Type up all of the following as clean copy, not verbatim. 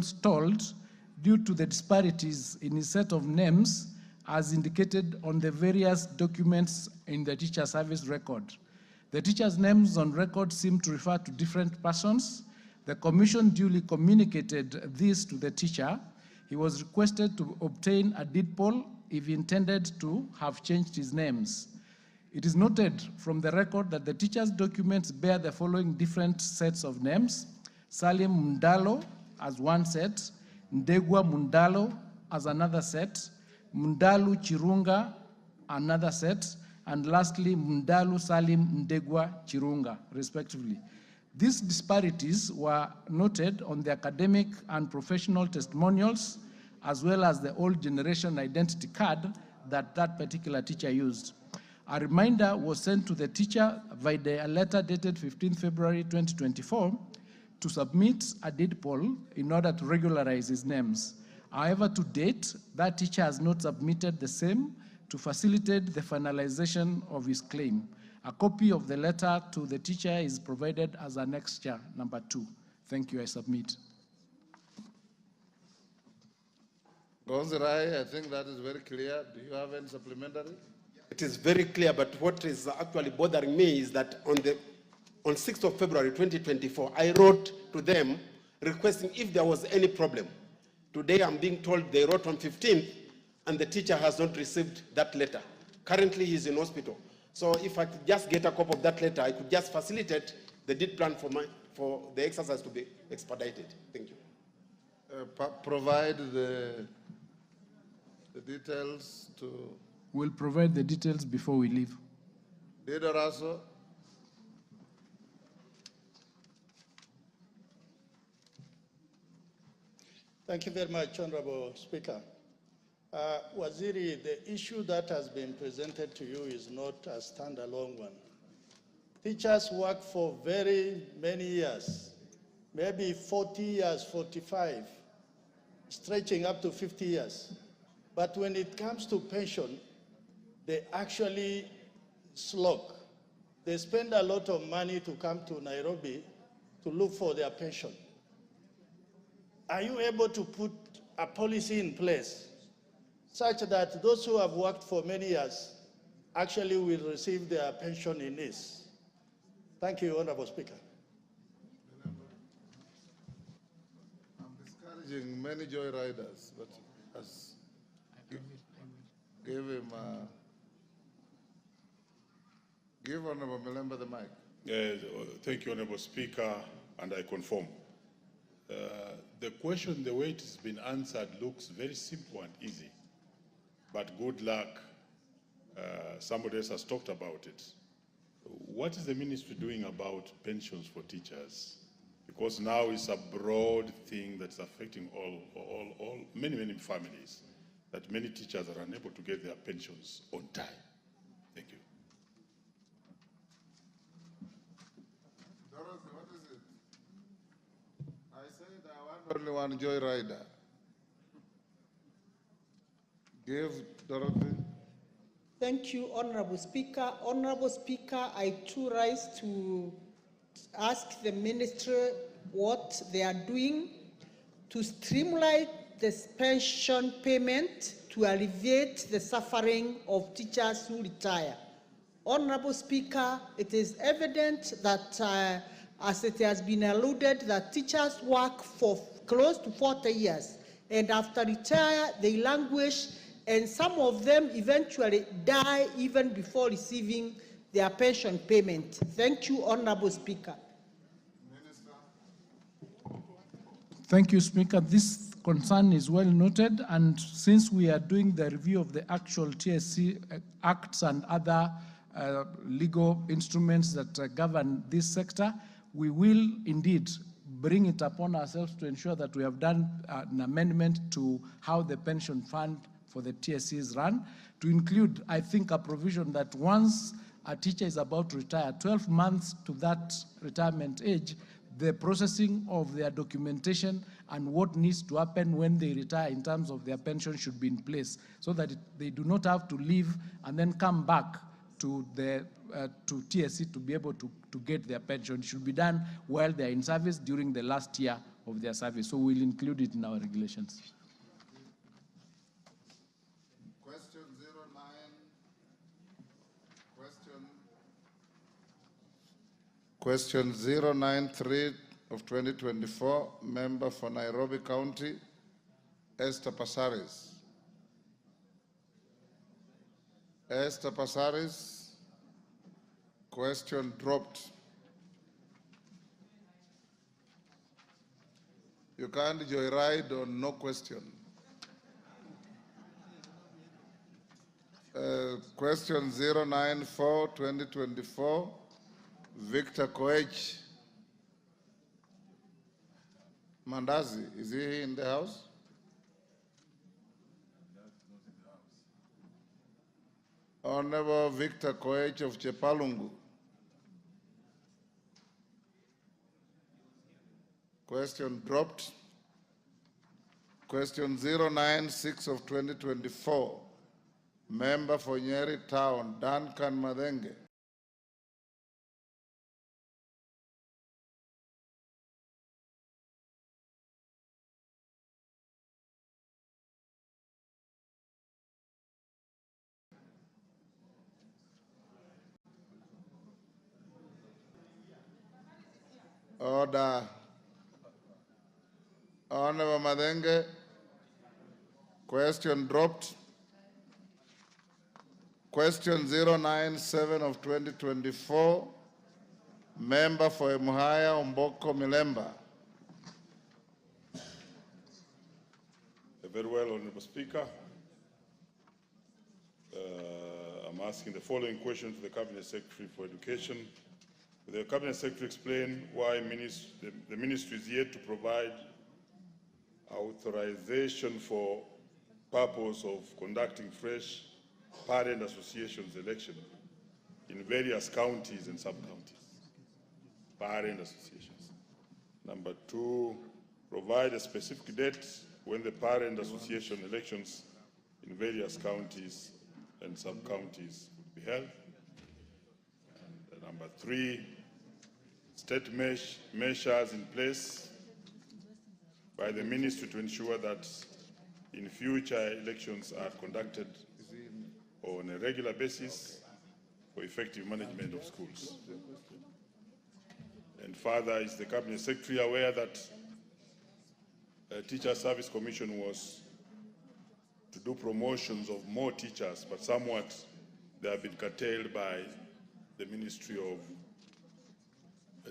stalled due to the disparities in his set of names as indicated on the various documents in the teacher service record. The teachers' names on record seem to refer to different persons. The commission duly communicated this to the teacher. He was requested to obtain a deed poll if he intended to have changed his names. It is noted from the record that the teacher's documents bear the following different sets of names: Salim Mundalo as one set, Ndegwa Mundalo as another set, Mundalu Chirunga another set, and lastly Mundalu Salim Ndegwa Chirunga, respectively. These disparities were noted on the academic and professional testimonials, as well as the old generation identity card that particular teacher used. A reminder was sent to the teacher via a letter dated 15 February 2024 to submit a deed poll in order to regularize his names. However, to date, that teacher has not submitted the same to facilitate the finalization of his claim. A copy of the letter to the teacher is provided as annexure number 2. Thank you, I submit. Gonzirai, I think that is very clear. Do you have any supplementary? It is very clear, but what is actually bothering me is that on 6th of February 2024, I wrote to them requesting if there was any problem. Today I'm being told they wrote on 15th and the teacher has not received that letter. Currently he's in hospital. So if I could just get a copy of that letter, I could just facilitate the deed plan for the exercise to be expedited. Thank you. Provide the details to... We'll provide the details before we leave. Didoraso. Thank you very much, Honorable Speaker. Waziri, the issue that has been presented to you is not a standalone one. Teachers work for very many years, maybe 40 years, 45, stretching up to 50 years. But when it comes to pension, they actually slog. They spend a lot of money to come to Nairobi to look for their pension. Are you able to put a policy in place such that those who have worked for many years actually will receive their pension in this? Thank you, Honorable Speaker. I'm discouraging many joyriders, but as give him give Honorable Melemba the mic. Thank you, Honorable Speaker, and I conform. The question, the way it has been answered, looks very simple and easy. But good luck, somebody else has talked about it. What is the ministry doing about pensions for teachers? Because now it's a broad thing that's affecting many families, that many teachers are unable to get their pensions on time. Thank you. Dorothy, what is it? I said I want only one joyrider. Give Dorothy. Thank you, Honorable Speaker. Honorable Speaker, I too rise to ask the ministry what they are doing to streamline the pension payment to alleviate the suffering of teachers who retire. Honorable Speaker, it is evident that, as it has been alluded, that teachers work for close to 40 years, and after retire, they languish, and some of them eventually die even before receiving their pension payment. Thank you, Honorable Speaker. Minister. Thank you, Speaker. This concern is well noted, and since we are doing the review of the actual TSC acts and other legal instruments that govern this sector, we will indeed bring it upon ourselves to ensure that we have done an amendment to how the pension fund for the TSC is run, to include, I think, a provision that once a teacher is about to retire, 12 months to that retirement age, the processing of their documentation and what needs to happen when they retire in terms of their pension should be in place, so that they do not have to leave and then come back to the to TSC to be able to get their pension. It should be done while they're in service during the last year of their service. So we'll include it in our regulations. Question 09. Question 093 of 2024, member for Nairobi County, Esther Passaris. Esther Passaris, question dropped. You can't joyride on no question. Question 094, 2024, Victor Koech. Mandazi, is he in the house? Honorable Victor Koech of Chepalungu. Question dropped. Question 096 of 2024, member for Nyeri Town, Duncan Madenge. Order. Honorable Madenge, question dropped. Question 097 of 2024, member for Emuhaya Omboko Milemba. Very well, Honorable Speaker. I'm asking the following question to the Cabinet Secretary for Education. Will the Cabinet Secretary explain why the Ministry is yet to provide authorization for purpose of conducting fresh parent associations election in various counties and sub-counties? Parent associations. Number two, provide a specific date when the parent association elections in various counties and sub-counties would be held. And number three, state measures in place by the Ministry to ensure that in future elections are conducted on a regular basis for effective management of schools. And further, is the Cabinet Secretary aware that a Teacher Service Commission was to do promotions of more teachers, but somewhat they have been curtailed by the Ministry of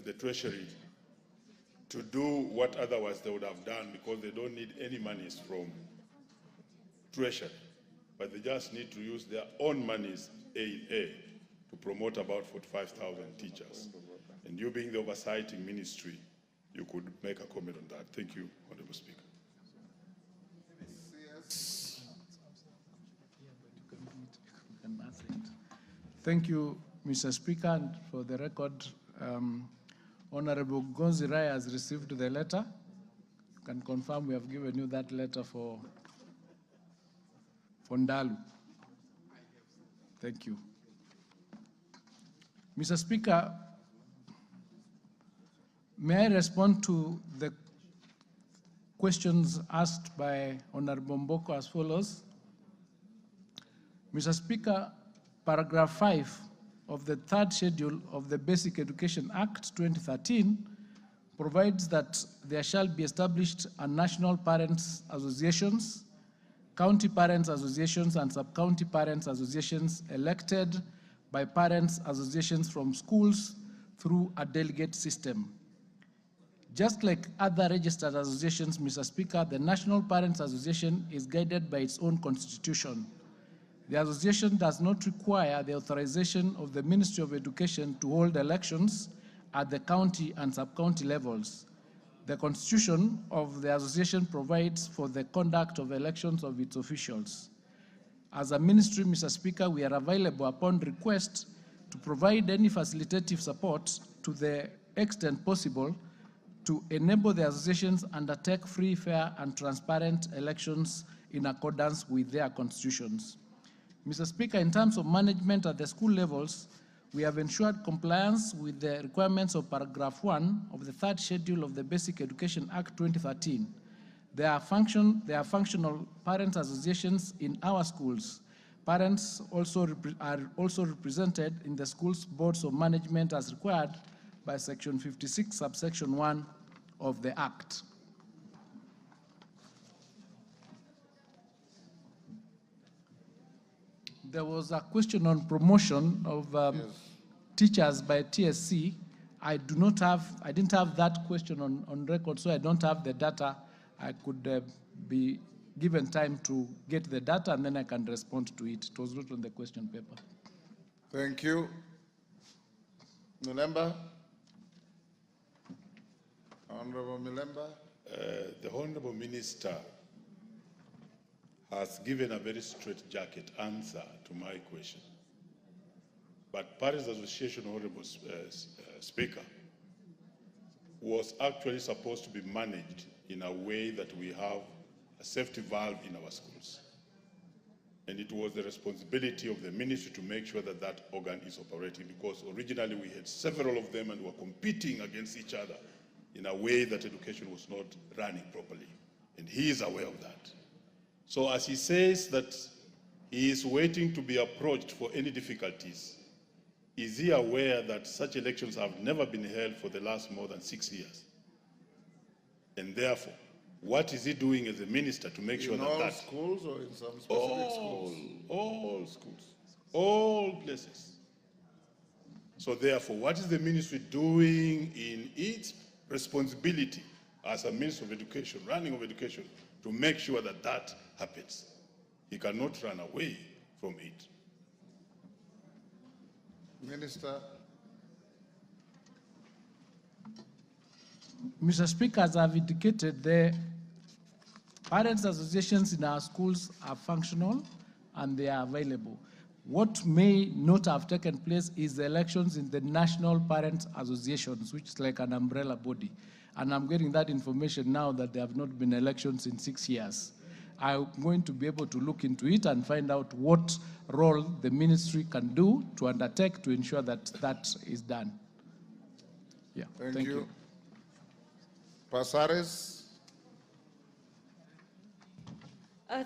the Treasury to do what otherwise they would have done, because they don't need any monies from Treasury, but they just need to use their own monies, AEA, to promote about 45,000 teachers. And you being the oversighting ministry, you could make a comment on that. Thank you, Honorable Speaker. Thank you, Mr. Speaker, and for the record, Honorable Gonzirai has received the letter. You can confirm we have given you that letter for Ndalu. Thank you. Mr. Speaker, may I respond to the questions asked by Honorable Mboko as follows? Mr. Speaker, paragraph 5 of the third schedule of the Basic Education Act 2013 provides that there shall be established a national parents associations, county parents associations, and sub-county parents associations elected by parents associations from schools through a delegate system. Just like other registered associations, Mr. Speaker, the National Parents Association is guided by its own constitution. The association does not require the authorization of the Ministry of Education to hold elections at the county and sub-county levels. The constitution of the association provides for the conduct of elections of its officials. As a ministry, Mr. Speaker, we are available upon request to provide any facilitative support to the extent possible to enable the associations undertake free, fair, and transparent elections in accordance with their constitutions. Mr. Speaker, in terms of management at the school levels, We have ensured compliance with the requirements of paragraph 1 of the third schedule of the Basic Education Act 2013. There are functional parent associations in our schools. Parents are also represented in the school's boards of management as required by Section 56, subsection 1 of the Act. There was a question on promotion of teachers by TSC. I didn't have that question on record, so I don't have the data. I could be given time to get the data, and then I can respond to it. It was not on the question paper. Thank you. Milemba? Honorable Milemba? The Honorable Minister has given a very straightjacket answer to my question. But Parents Association, Honorable Speaker, was actually supposed to be managed in a way that we have a safety valve in our schools. And it was the responsibility of the ministry to make sure that that organ is operating, because originally we had several of them and were competing against each other in a way that education was not running properly. And he is aware of that. So as he says that he is waiting to be approached for any difficulties, is he aware that such elections have never been held for the last more than 6 years? And therefore, what is he doing as a minister to make sure that all schools or in some specific schools? All schools, all places. So therefore, what is the ministry doing in its responsibility as a minister of education, running of education, to make sure that that happens? He cannot run away from it. Minister. Mr. Speaker, as I've indicated, the parents' associations in our schools are functional and they are available. What may not have taken place is the elections in the National Parents Associations, which is like an umbrella body. And I'm getting that information now that there have not been elections in 6 years. I'm going to be able to look into it and find out what role the ministry can do to undertake to ensure that that is done. Yeah, Thank you. Pasares.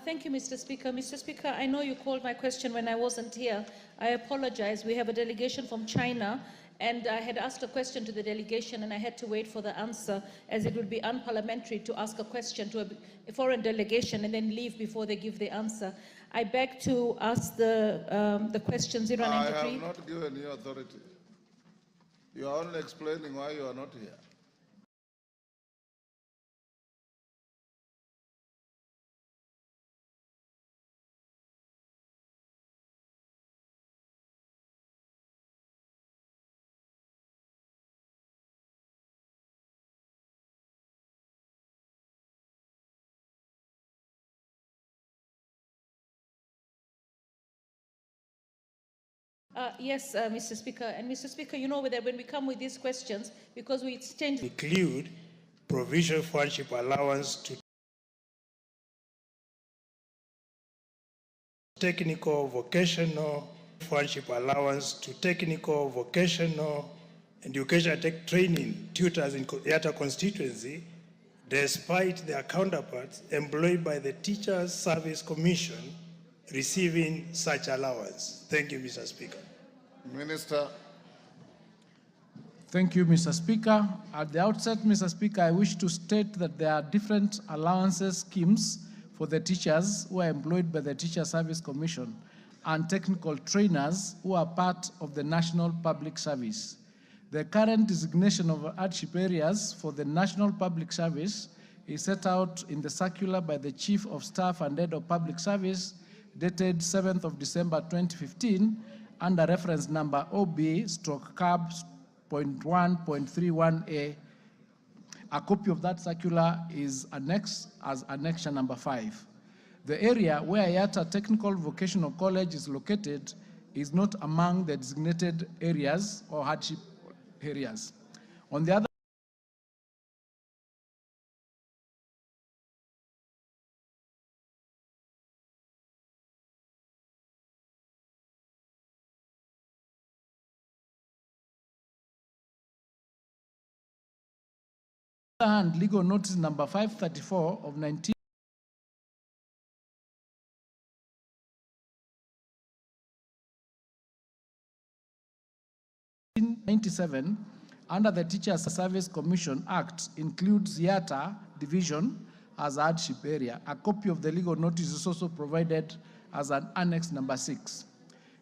Thank you, Mr. Speaker. Mr. Speaker, I know you called my question when I wasn't here. I apologize. We have a delegation from China, and I had asked a question to the delegation, and I had to wait for the answer, as it would be unparliamentary to ask a question to a foreign delegation and then leave before they give the answer. I beg to ask the question 093. I have not given you authority. You are only explaining why you are not here. Yes, Mr. Speaker. And Mr. Speaker, you know that when we come with these questions, because we tend to include provision for hardship allowance to technical, vocational, hardship allowance to technical, vocational, education tech training tutors in Yata constituency, despite their counterparts employed by the Teachers Service Commission receiving such allowance. Thank you, Mr. Speaker. Minister. Thank you, Mr. Speaker. At the outset, Mr. Speaker, I wish to state that there are different allowances schemes for the teachers who are employed by the Teacher Service Commission and technical trainers who are part of the National Public Service. The current designation of hardship areas for the National Public Service is set out in the circular by the Chief of Staff and Head of Public Service dated 7th of December 2015 under reference number OB/CAB.1.31A. A copy of that circular is annexed as annexure number 5. The area where Yata Technical Vocational College is located is not among the designated areas or hardship areas. On the other hand, legal notice number 534 of 1997 under the Teachers Service Commission Act includes Yata Division as a hardship area. A copy of the legal notice is also provided as an annex number 6.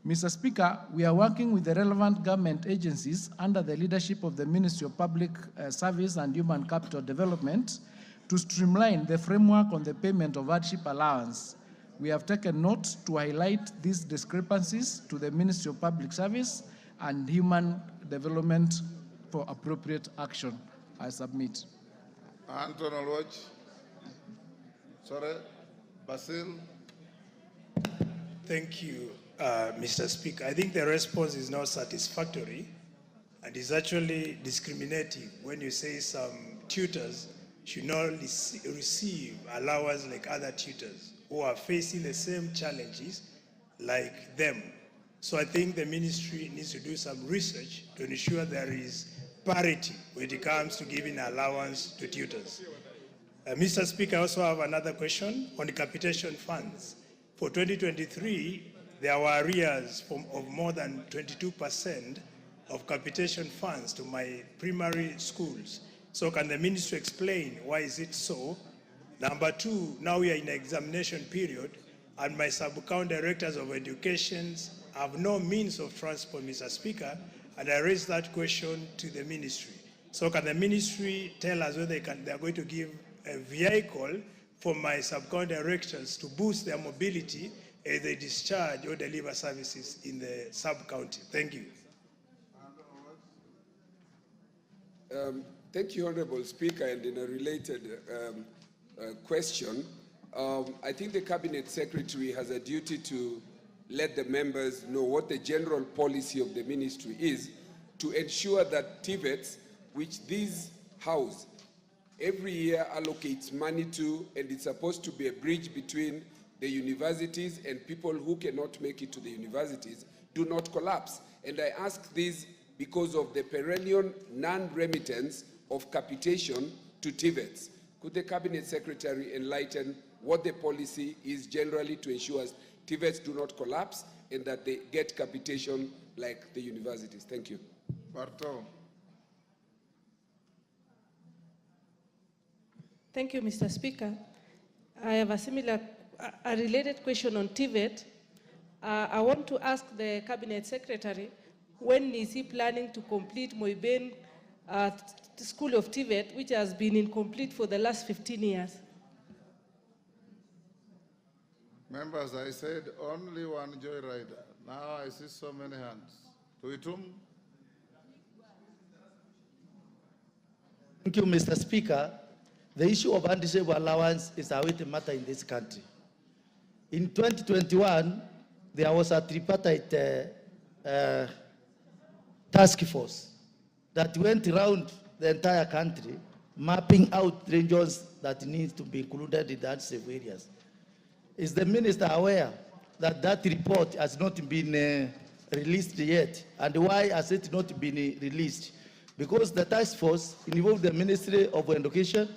Mr. Speaker, we are working with the relevant government agencies under the leadership of the Ministry of Public Service and Human Capital Development to streamline the framework on the payment of hardship allowance. We have taken note to highlight these discrepancies to the Ministry of Public Service and Human Development for appropriate action. I submit. Anton Olwach. Sorry, Basil. Thank you, Mr. Speaker. I think the response is not satisfactory and is actually discriminating when you say some tutors should not receive allowance like other tutors who are facing the same challenges like them. So I think the ministry needs to do some research to ensure there is parity when it comes to giving allowance to tutors. Mr. Speaker, I also have another question on the capitation funds. For 2023, there were arrears of more than 22% of capitation funds to my primary schools. So can the ministry explain why is it so? Number two, now we are in examination period and my sub-account directors of education have no means of transport, Mr. Speaker, and I raised that question to the ministry. So can the ministry tell us whether they are going to give a vehicle for my sub-account directors to boost their mobility as they discharge or deliver services in the sub-county? Thank you. Thank you, Honorable Speaker, and in a related question, I think the Cabinet Secretary has a duty to let the members know what the general policy of the ministry is to ensure that TVETs, which this house every year allocates money to, and it's supposed to be a bridge between the universities and people who cannot make it to the universities, do not collapse. And I ask this because of the perennial non-remittance of capitation to TVETs. Could the Cabinet Secretary enlighten what the policy is generally to ensure TVETs do not collapse and that they get capitation like the universities? Thank you. Barto. Thank you, Mr. Speaker. I have a related question on TVET. I want to ask the Cabinet Secretary, when is he planning to complete Moiben School of TVET, which has been incomplete for the last 15 years? Members, I said only one joyrider. Now I see so many hands. Tuitum. Thank you, Mr. Speaker. The issue of undisabled allowance is a weighty matter in this country. In 2021, there was a tripartite task force that went around the entire country, mapping out regions that need to be included in the unsafe areas. Is the minister aware that that report has not been released yet? And why has it not been released? Because the task force involved the Ministry of Education,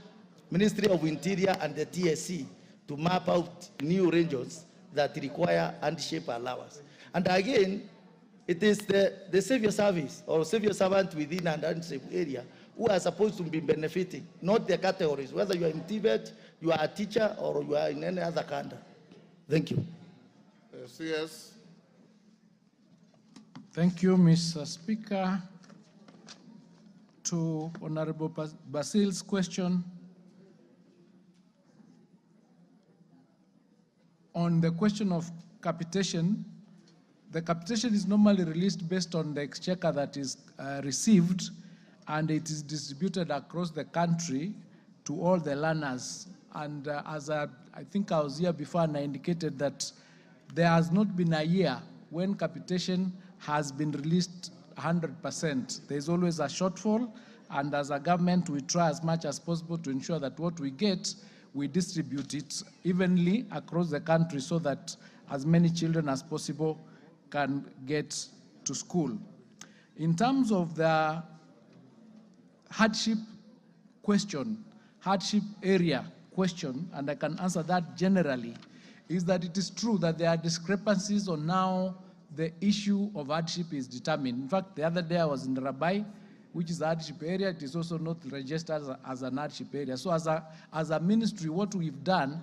Ministry of Interior, and the TSC to map out new regions that require unsafe allowance. And again, it is the civil service or civil servant within an unsafe area who are supposed to be benefiting, not the categories, whether you are in TVET, you are a teacher, or you are in any other country. Thank you. CS. Thank you, Mr. Speaker. To Honorable Basil's question on the question of capitation, the capitation is normally released based on the exchequer that is received, and it is distributed across the country to all the learners. And as I think I was here before and I indicated that there has not been a year when capitation has been released 100%. There's always a shortfall, and as a government, we try as much as possible to ensure that what we get, we distribute it evenly across the country so that as many children as possible can get to school. In terms of the hardship question, hardship area question, and I can answer that generally, is that it is true that there are discrepancies on how the issue of hardship is determined. In fact, the other day I was in Rabai, which is a hardship area. It is also not registered as an hardship area. So as a ministry, what we've done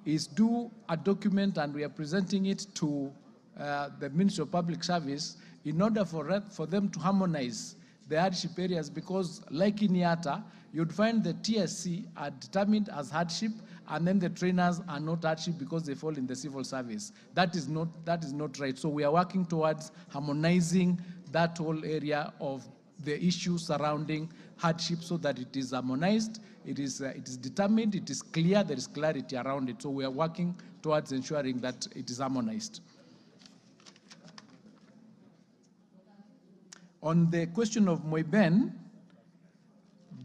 is do a document, and we are presenting it to the Ministry of Public Service in order for them to harmonize the hardship areas, because like in Yatta, you'd find the TSC are determined as hardship, and then the trainers are not hardship because they fall in the civil service. That is not right. So we are working towards harmonizing that whole area of the issue surrounding hardship so that it is harmonized, it is determined, it is clear, there is clarity around it. So we are working towards ensuring that it is harmonized. On the question of Moiben,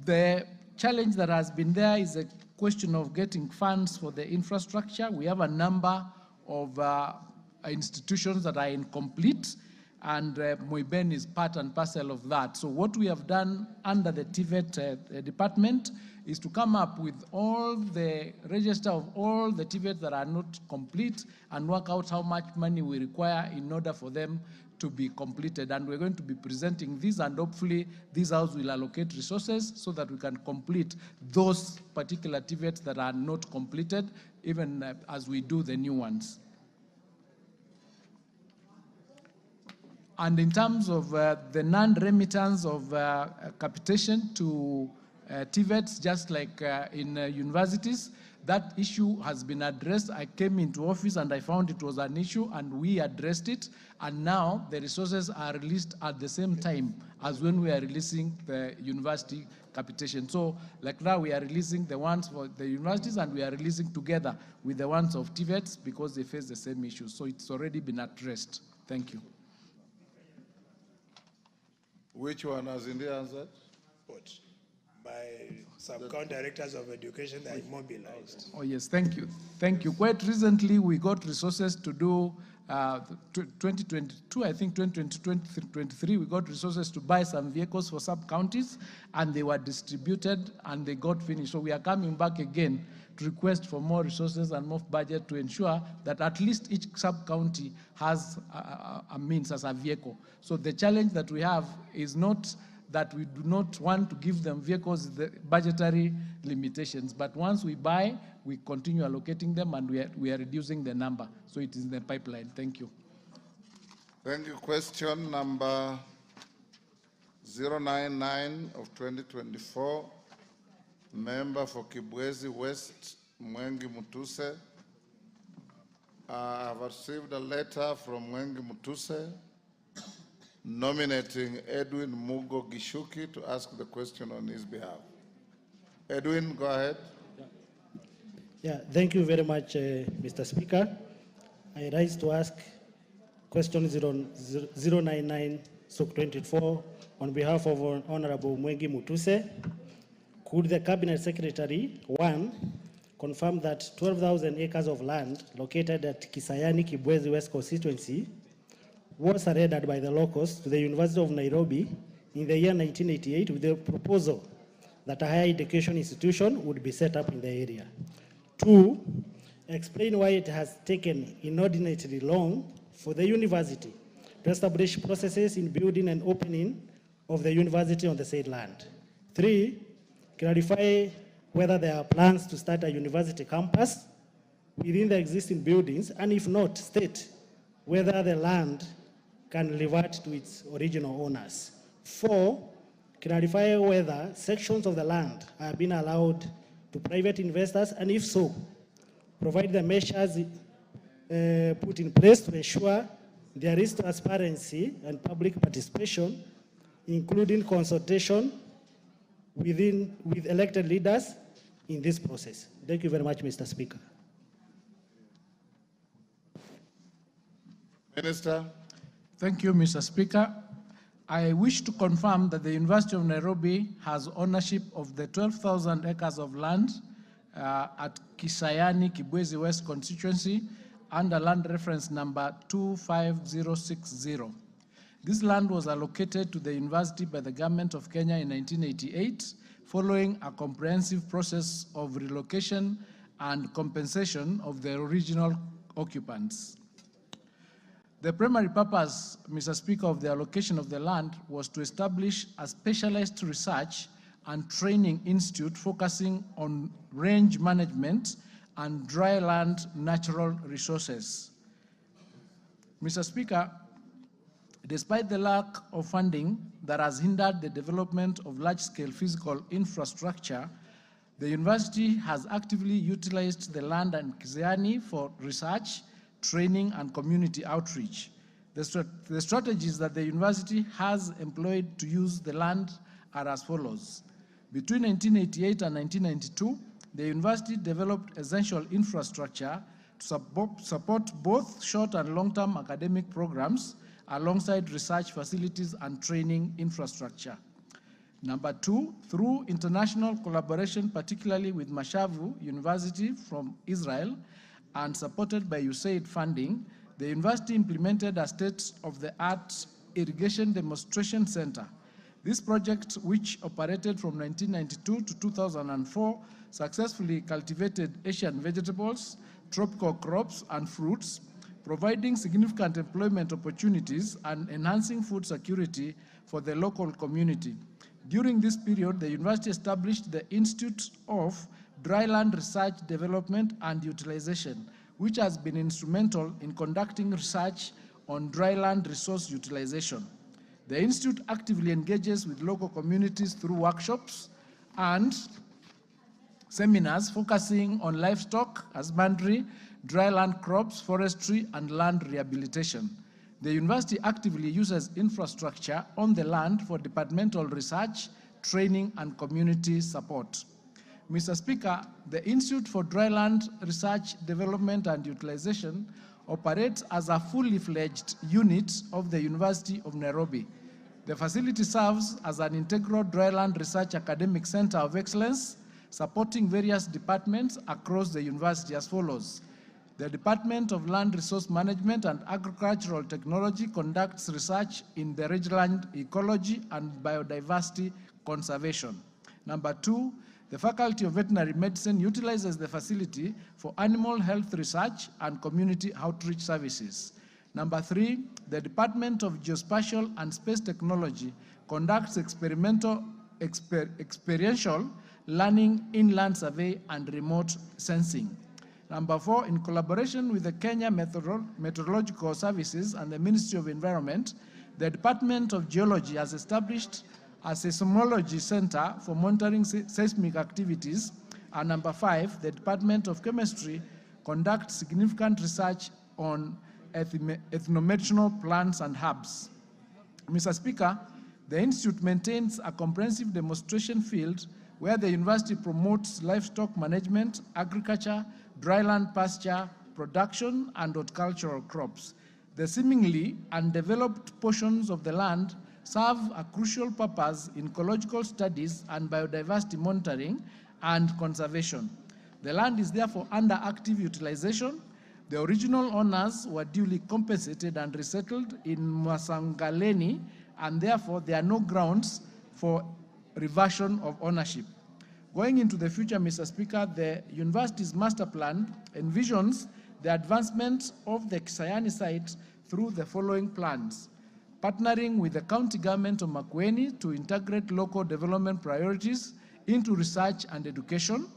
the challenge that has been there is a question of getting funds for the infrastructure. We have a number of institutions that are incomplete, and Moiben is part and parcel of that. So what we have done under the TVET department is to come up with all the register of all the TVET that are not complete and work out how much money we require in order for them to be completed. And we're going to be presenting this, and hopefully this house will allocate resources so that we can complete those particular TVETs that are not completed, even as we do the new ones. And in terms of the non-remittance of capitation to TVETs, just like in universities, that issue has been addressed. I came into office and I found it was an issue, and we addressed it. And now the resources are released at the same time as when we are releasing the university capitation. So like now we are releasing the ones for the universities, and we are releasing together with the ones of TVETs because they face the same issues. So it's already been addressed. Thank you. Which one has India answered? What? By sub-county directors of education that are immobilized. Oh yes, thank you. Thank you. Quite recently, we got resources to do 2022, I think 2022, 2023, we got resources to buy some vehicles for sub-counties, and they were distributed and they got finished. So we are coming back again to request for more resources and more budget to ensure that at least each sub-county has a means as a vehicle. So the challenge that we have is not that we do not want to give them vehicles, the budgetary limitations. But once we buy, we continue allocating them, and we are reducing the number. So it is in the pipeline. Thank you. Thank you. Question number 099 of 2024. Member for Kibwezi West, Mwengi Mutuse. I have received a letter from Mwengi Mutuse nominating Edwin Mugo Gishuki to ask the question on his behalf. Edwin, go ahead. Yeah, thank you very much, Mr. Speaker. I rise to ask question 099/24 on behalf of Honorable Mwengi Mutuse. Could the Cabinet Secretary, one, confirm that 12,000 acres of land located at Kisayani Kibwezi West constituency was surrendered by the locals to the University of Nairobi in the year 1988 with the proposal that a higher education institution would be set up in the area. Two, explain why it has taken inordinately long for the university to establish processes in building and opening of the university on the said land. Three, clarify whether there are plans to start a university campus within the existing buildings, and if not, state whether the land can revert to its original owners. Four, clarify whether sections of the land are being allowed to private investors, and if so, provide the measures put in place to ensure there is transparency and public participation, including consultation with elected leaders in this process. Thank you very much, Mr. Speaker. Minister. Thank you, Mr. Speaker. I wish to confirm that the University of Nairobi has ownership of the 12,000 acres of land at Kisayani, Kibwezi West constituency under land reference number 25060. This land was allocated to the university by the government of Kenya in 1988 following a comprehensive process of relocation and compensation of the original occupants. The primary purpose, Mr. Speaker, of the allocation of the land was to establish a specialized research and training institute focusing on range management and dry land natural resources. Mr. Speaker, despite the lack of funding that has hindered the development of large-scale physical infrastructure, the university has actively utilized the land and Kisayani for research, training, and community outreach. The strategies that the university has employed to use the land are as follows. Between 1988 and 1992, the university developed essential infrastructure to support both short and long-term academic programs alongside research facilities and training infrastructure. Number two, through international collaboration, particularly with Mashavu University from Israel, and supported by USAID funding, the university implemented a state-of-the-art irrigation demonstration center. This project, which operated from 1992 to 2004, successfully cultivated Asian vegetables, tropical crops, and fruits, providing significant employment opportunities and enhancing food security for the local community. During this period, the university established the Institute of Dryland Research Development and Utilization, which has been instrumental in conducting research on dryland resource utilization. The institute actively engages with local communities through workshops and seminars focusing on livestock, husbandry, dryland crops, forestry, and land rehabilitation. The university actively uses infrastructure on the land for departmental research, training, and community support. Mr. Speaker, the Institute for Dryland Research, Development, and Utilization operates as a fully fledged unit of the University of Nairobi. The facility serves as an integral dryland research academic center of excellence, supporting various departments across the university as follows. The Department of Land Resource Management and Agricultural Technology conducts research in the rangeland ecology and biodiversity conservation. Number two, the Faculty of Veterinary Medicine utilizes the facility for animal health research and community outreach services. Number three, the Department of Geospatial and Space Technology conducts experiential learning, inland survey, and remote sensing. Number four, in collaboration with the Kenya Meteorological Services and the Ministry of Environment, the Department of Geology has established a seismology center for monitoring seismic activities. And number five, the Department of Chemistry conducts significant research on ethnomedicinal plants and herbs. Mr. Speaker, the Institute maintains a comprehensive demonstration field where the university promotes livestock management, agriculture, dryland pasture, production, and horticultural crops. The seemingly undeveloped portions of the land serve a crucial purpose in ecological studies and biodiversity monitoring and conservation. The land is therefore under active utilization. The original owners were duly compensated and resettled in Masangaleni, and therefore there are no grounds for reversion of ownership. Going into the future, Mr. Speaker, the university's master plan envisions the advancement of the Kisayani site through the following plans: partnering with the county government of Makueni to integrate local development priorities into research and education,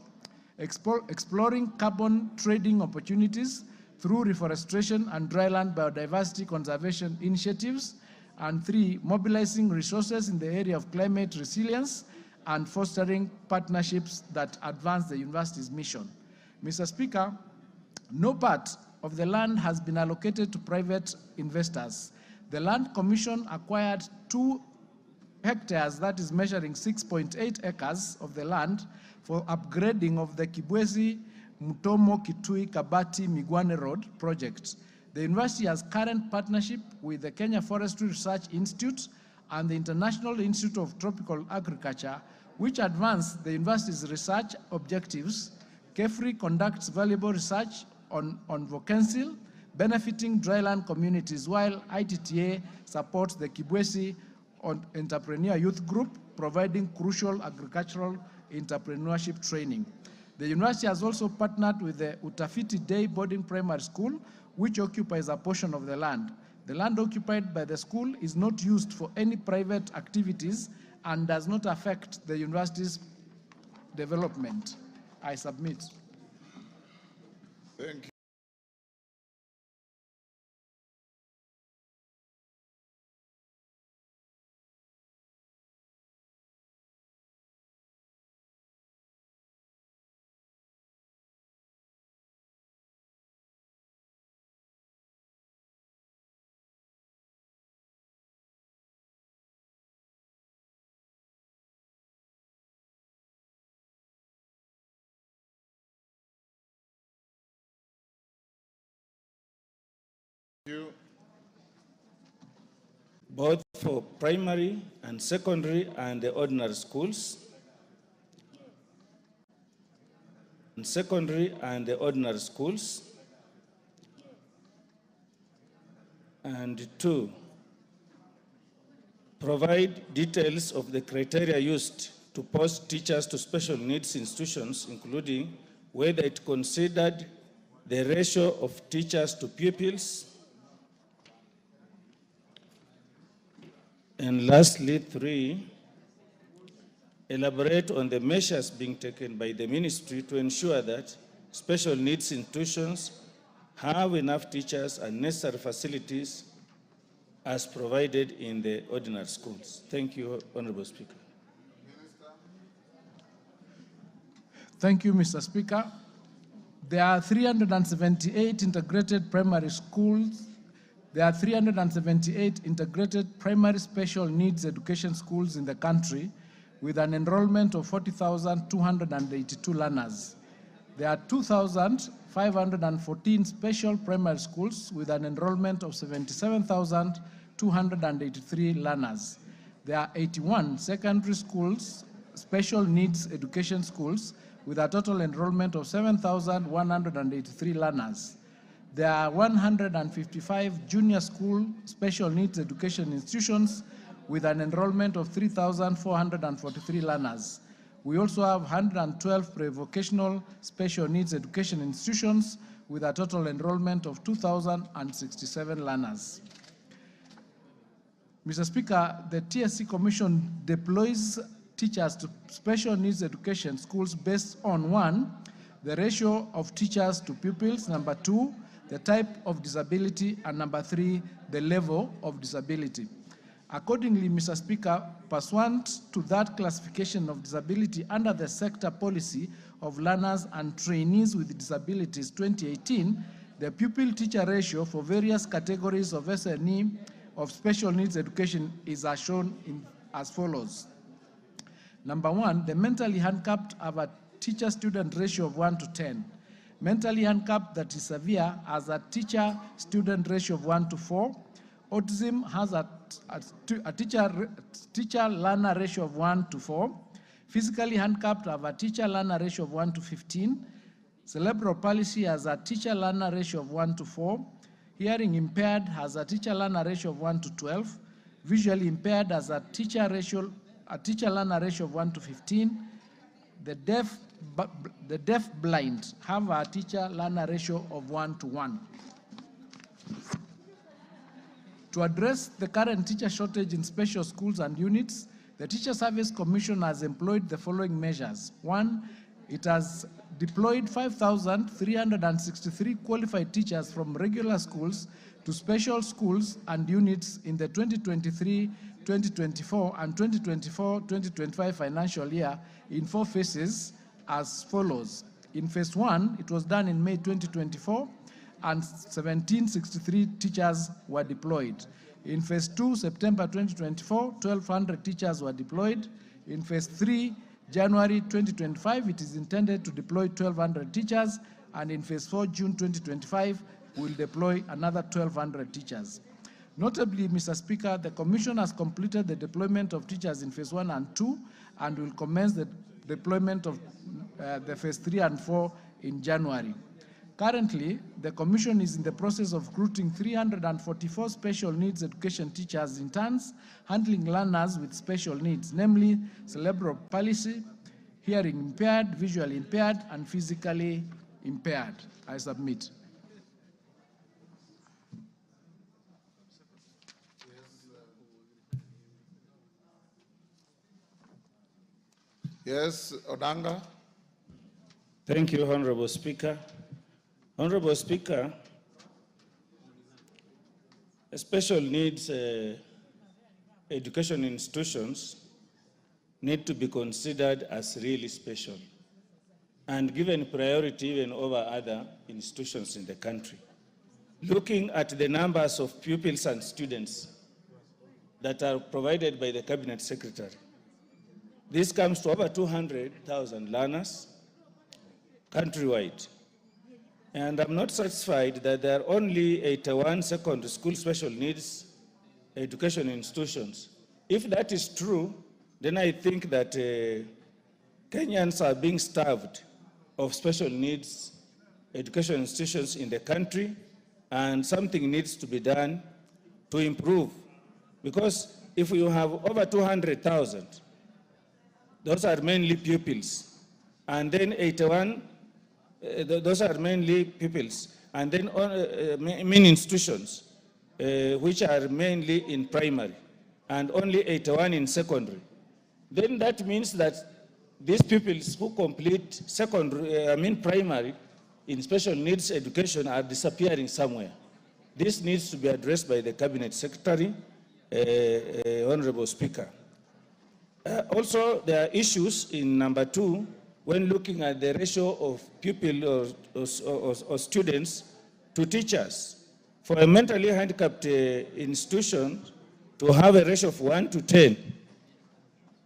exploring carbon trading opportunities through reforestation and dryland biodiversity conservation initiatives, and three, mobilizing resources in the area of climate resilience and fostering partnerships that advance the university's mission. Mr. Speaker, no part of the land has been allocated to private investors. The Land Commission acquired 2 hectares, that is measuring 6.8 acres of the land, for upgrading of the Kibwezi Mutomo Kitui Kabati Migwane Road project. The university has current partnership with the Kenya Forestry Research Institute and the International Institute of Tropical Agriculture, which advance the university's research objectives. KEFRI conducts valuable research on Vokensil, benefiting dryland communities, while ITTA supports the Kibwezi Entrepreneur Youth Group providing crucial agricultural entrepreneurship training. The university has also partnered with the Utafiti Day Boarding Primary School, which occupies a portion of the land. The land occupied by the school is not used for any private activities and does not affect the university's development. I submit. Thank you. Both for primary and secondary and the ordinary schools. And secondary and the ordinary schools. And 2, provide details of the criteria used to post teachers to special needs institutions, including whether it considered the ratio of teachers to pupils. And lastly, 3, elaborate on the measures being taken by the ministry to ensure that special needs institutions have enough teachers and necessary facilities as provided in the ordinary schools. Thank you, Honorable Speaker. Thank you, Mr. Speaker. There are 378 integrated primary schools. There are 378 integrated primary special needs education schools in the country with an enrollment of 40,282 learners. There are 2,514 special primary schools with an enrollment of 77,283 learners. There are 81 secondary schools, special needs education schools with a total enrollment of 7,183 learners. There are 155 junior school special needs education institutions with an enrollment of 3,443 learners. We also have 112 pre-vocational special needs education institutions with a total enrollment of 2,067 learners. Mr. Speaker, the TSC Commission deploys teachers to special needs education schools based on 1, the ratio of teachers to pupils, number 2, the type of disability, and number 3, the level of disability. Accordingly, Mr. Speaker, pursuant to that classification of disability under the sector policy of learners and trainees with disabilities 2018, the pupil-teacher ratio for various categories of SNE of special needs education is as shown as follows. Number 1, the mentally handicapped have a teacher-student ratio of 1 to 10. Mentally handicapped that is severe has a teacher-student ratio of 1 to 4. Autism has a teacher-learner ratio of 1 to 4. Physically handicapped have a teacher-learner ratio of 1 to 15. Cerebral palsy has a teacher-learner ratio of 1 to 4. Hearing impaired has a teacher-learner ratio of 1 to 12. Visually impaired has a teacher-learner ratio of 1 to 15. The deaf-blind have a teacher-learner ratio of 1 to 1. To address the current teacher shortage in special schools and units, the Teacher Service Commission has employed the following measures. 1, it has deployed 5,363 qualified teachers from regular schools to special schools and units in the 2023-2024 and 2024-2025 financial year in 4 phases as follows. In phase 1, it was done in May 2024, and 1,763 teachers were deployed. In phase 2, September 2024, 1,200 teachers were deployed. In phase 3, January 2025, it is intended to deploy 1,200 teachers, and in phase 4, June 2025, we'll deploy another 1,200 teachers. Notably, Mr. Speaker, the Commission has completed the deployment of teachers in phase 1 and 2, and will commence the deployment of the phase 3 and 4 in January. Currently, the Commission is in the process of recruiting 344 special needs education teachers interns handling learners with special needs, namely cerebral palsy, hearing impaired, visually impaired, and physically impaired. I submit. Yes, Odanga. Thank you, Honorable Speaker. Honorable Speaker, special needs education institutions need to be considered as really special and given priority even over other institutions in the country. Looking at the numbers of pupils and students that are provided by the Cabinet Secretary, this comes to over 200,000 learners countrywide. And I'm not satisfied that there are only 81 secondary school special needs education institutions. If that is true, then I think that Kenyans are being starved of special needs education institutions in the country, and something needs to be done to improve. Because if you have over 200,000, those are mainly pupils, and then 81, those are mainly pupils, and then main institutions, which are mainly in primary, and only 81 in secondary. Then that means that these pupils who complete secondary, primary in special needs education are disappearing somewhere. This needs to be addressed by the Cabinet Secretary, Honorable Speaker. Also, there are issues in number 2 when looking at the ratio of pupil or students to teachers. For a mentally handicapped institution to have a ratio of 1 to 10,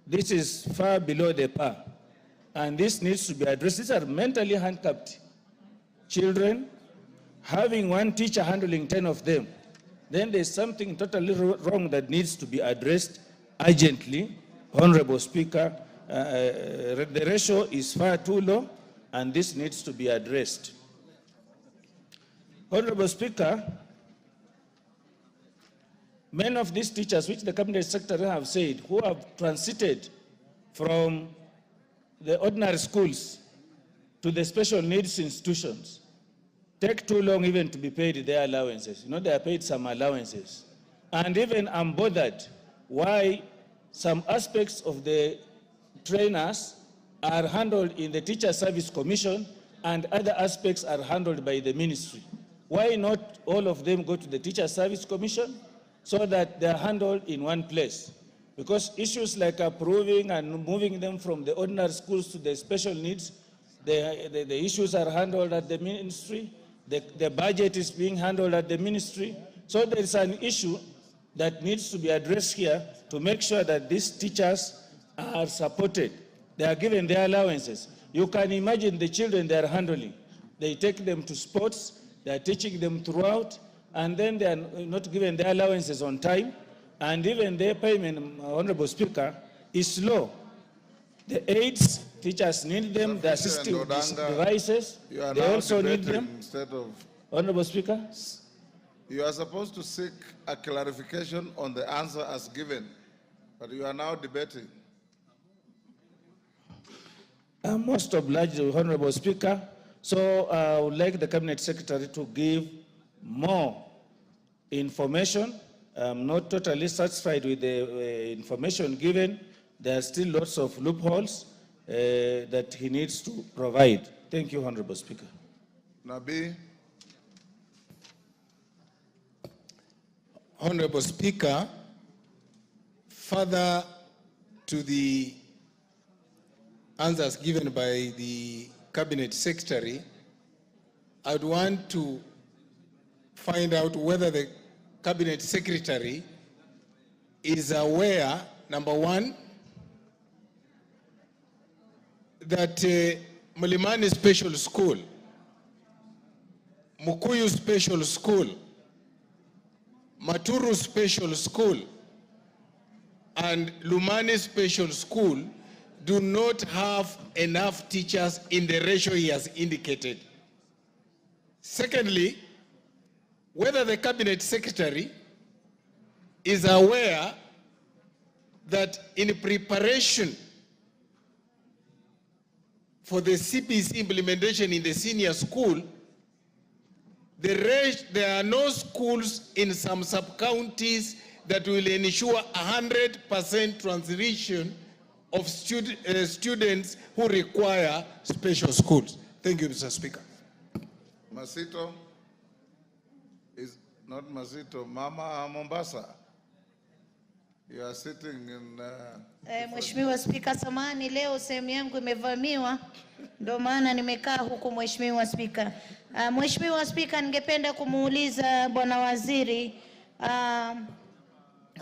this is far below the par, and this needs to be addressed. These are mentally handicapped children, having one teacher handling 10 of them. Then there's something totally wrong that needs to be addressed urgently. Honorable Speaker, the ratio is far too low, and this needs to be addressed. Honorable Speaker, many of these teachers, which the Cabinet Secretary have said, who have transited from the ordinary schools to the special needs institutions, take too long even to be paid their allowances. You know, they are paid some allowances. And even I'm bothered why some aspects of the trainers are handled in the Teacher Service Commission and other aspects are handled by the ministry. Why not all of them go to the Teacher Service Commission so that they are handled in one place? Because issues like approving and moving them from the ordinary schools to the special needs, the issues are handled at the ministry, the budget is being handled at the ministry. So there is an issue that needs to be addressed here to make sure that these teachers are supported. They are given their allowances. You can imagine the children they are handling. They take them to sports, they are teaching them throughout, and then they are not given their allowances on time, and even their payment, Honorable Speaker, is low. The aids, teachers need them, the assistive devices, they also need them. Instead of, Honorable Speaker? you are supposed to seek a clarification on the answer as given, but you are now debating. I'm most obliged, Honorable Speaker. So I would like the Cabinet Secretary to give more information. I'm not totally satisfied with the information given. There are still lots of loopholes that he needs to provide. Thank you, Honorable Speaker. Nabi. Honorable Speaker, further to the answers given by the Cabinet Secretary, I would want to find out whether the Cabinet Secretary is aware, number one, that Mlimani Special School, Mukuyu Special School, Maturu Special School, and Lumani Special School do not have enough teachers in the ratio he has indicated. Secondly, whether the Cabinet Secretary is aware that in preparation for the CPC implementation in the senior school, there are no schools in some sub-counties that will ensure 100% transition of students who require special schools. Thank you, Mr. Speaker. Masito is not Masito, Mama Mombasa. You are sitting in... Mheshimiwa Spika, samahani leo sehemu yangu imevamiwa, ndio maana nimekaa huku Mheshimiwa Spika. Mheshimiwa Spika, ningependa kumuuliza Bwana Waziri,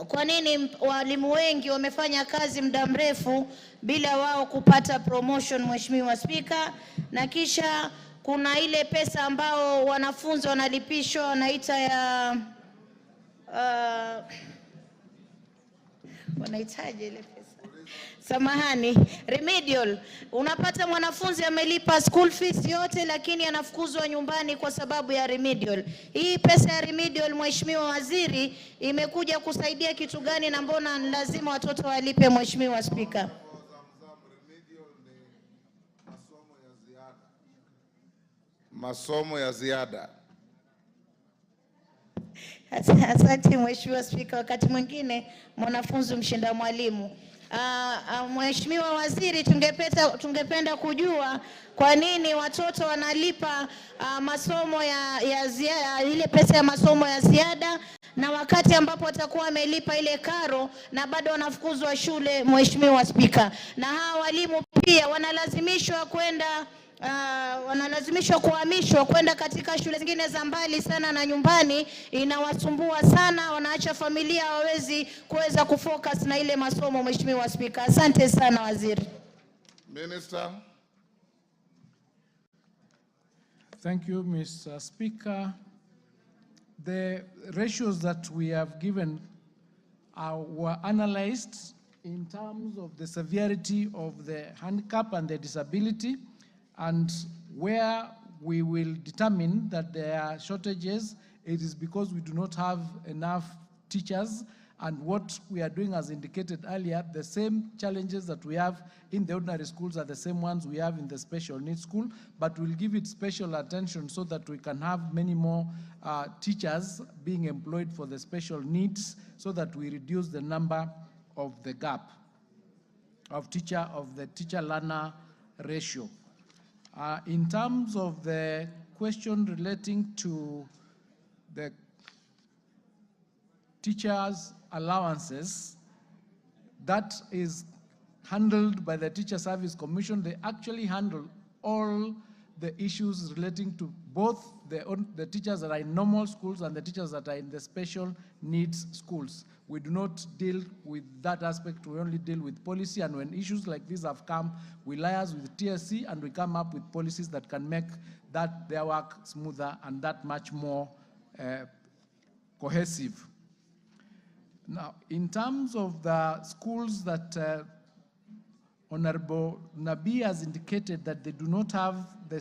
kwa nini walimu wengi wamefanya kazi muda mrefu bila wao kupata promotion, Mheshimiwa Spika, na kisha kuna ile pesa ambao wanafunzi wanalipishwa wanaita ya wanahitaji ile pesa, samahani, remedial. Unapata mwanafunzi amelipa school fees yote lakini anafukuzwa nyumbani kwa sababu ya remedial. Hii pesa ya remedial, Mheshimiwa Waziri, imekuja kusaidia kitu gani na mbona lazima watoto walipe, Mheshimiwa Spika? Masomo ya ziada. Asante Mheshimiwa Spika, wakati mwingine mwanafunzi mshinda mwalimu. Mheshimiwa Waziri, tungependa kujua kwa nini watoto wanalipa masomo ya ziada, ile pesa ya masomo ya ziada, na wakati ambapo watakuwa wamelipa ile karo na bado wanafukuzwa shule, Mheshimiwa Spika. Na hawa walimu pia wanalazimishwa kuhamishwa kwenda katika shule zingine za mbali sana, na nyumbani inawasumbua sana, wanaacha familia hawawezi kuweza kufocus na ile masomo, Mheshimiwa Spika. Asante sana Waziri. Minister. Thank you, Mr. Speaker. The ratios that we have given were analyzed in terms of the severity of the handicap and the disability, and where we will determine that there are shortages, it is because we do not have enough teachers. And what we are doing, as indicated earlier, the same challenges that we have in the ordinary schools are the same ones we have in the special needs school, but we'll give it special attention so that we can have many more teachers being employed for the special needs, so that we reduce the number of the gap of the teacher-learner ratio. In terms of the question relating to the teachers' allowances, that is handled by the Teacher Service Commission. They actually handle all the issues relating to both the teachers that are in normal schools and the teachers that are in the special needs schools. We do not deal with that aspect, we only deal with policy, and when issues like this have come, we liaise with TSC and we come up with policies that can make their work smoother and that much more cohesive. Now, in terms of the schools that Honorable Nabi has indicated that they do not have the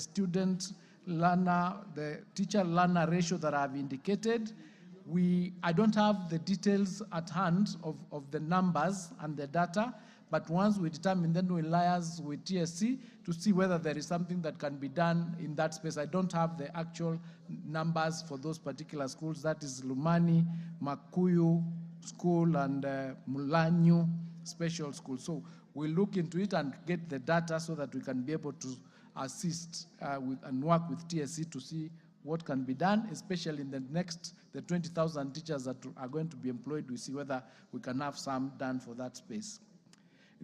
the teacher-learner ratio that I have indicated, I don't have the details at hand of the numbers and the data, but once we determine, then we'll liaise with TSC to see whether there is something that can be done in that space. I don't have the actual numbers for those particular schools. That is Lumani, Makuyu School, and Mulanyu Special School. So we'll look into it and get the data so that we can be able to assist and work with TSC to see what can be done, especially in the 20,000 teachers that are going to be employed. We see whether we can have some done for that space.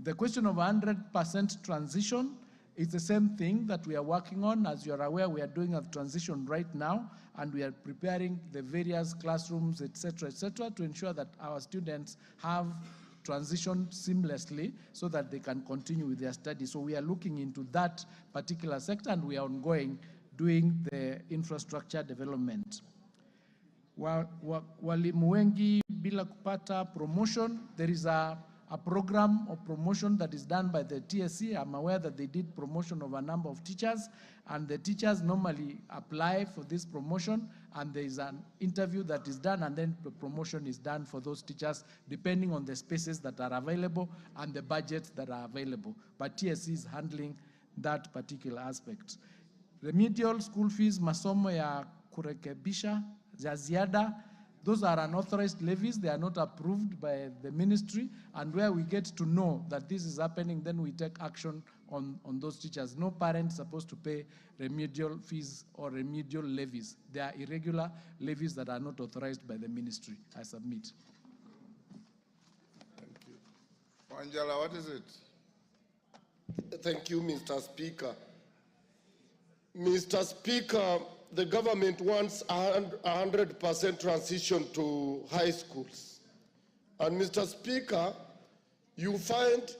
The question of 100% transition is the same thing that we are working on. As you are aware, we are doing a transition right now, and we are preparing the various classrooms, et cetera, to ensure that our students have transition seamlessly so that they can continue with their studies. So we are looking into that particular sector, and we are ongoing doing the infrastructure development. Walimu wengi bila kupata promotion, there is a a program of promotion that is done by the TSC. I'm aware that they did promotion of a number of teachers, and the teachers normally apply for this promotion, and there is an interview that is done, and then the promotion is done for those teachers, depending on the spaces that are available and the budgets that are available. But TSC is handling that particular aspect. Remedial school fees, masomo ya kurekebisha, za ziada, those are unauthorized levies. They are not approved by the ministry. And where we get to know that this is happening, then we take action on those teachers. No parent is supposed to pay remedial fees or remedial levies. They are irregular levies that are not authorized by the ministry. I submit. Thank you. Angela, what is it? Thank you, Mr. Speaker. Mr. Speaker, the government wants 100% transition to high schools. And Mr. Speaker, you find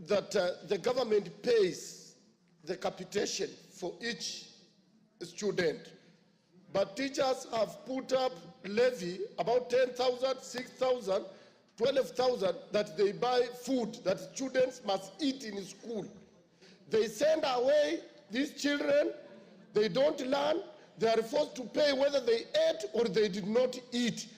that the government pays the capitation for each student. But teachers have put up levy about 10,000, 6,000, 12,000 that they buy food that students must eat in school. They send away these children, they don't learn, they are forced to pay whether they ate or they did not eat.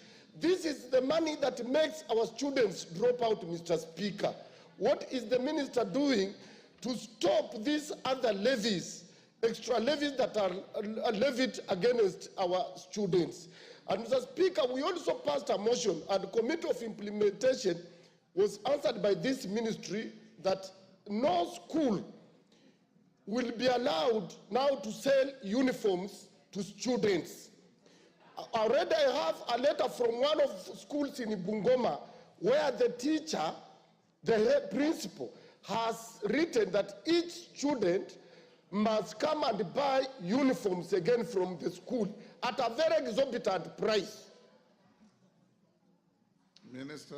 This is the money that makes our students drop out, Mr. Speaker. What is the minister doing to stop these other levies, extra levies that are levied against our students? And Mr. Speaker, we also passed a motion, and the Committee of Implementation was answered by this ministry that no school will be allowed now to sell uniforms to students. Already I have a letter from one of the schools in Bungoma where the teacher, the head principal, has written that each student must come and buy uniforms again from the school at a very exorbitant price. Minister.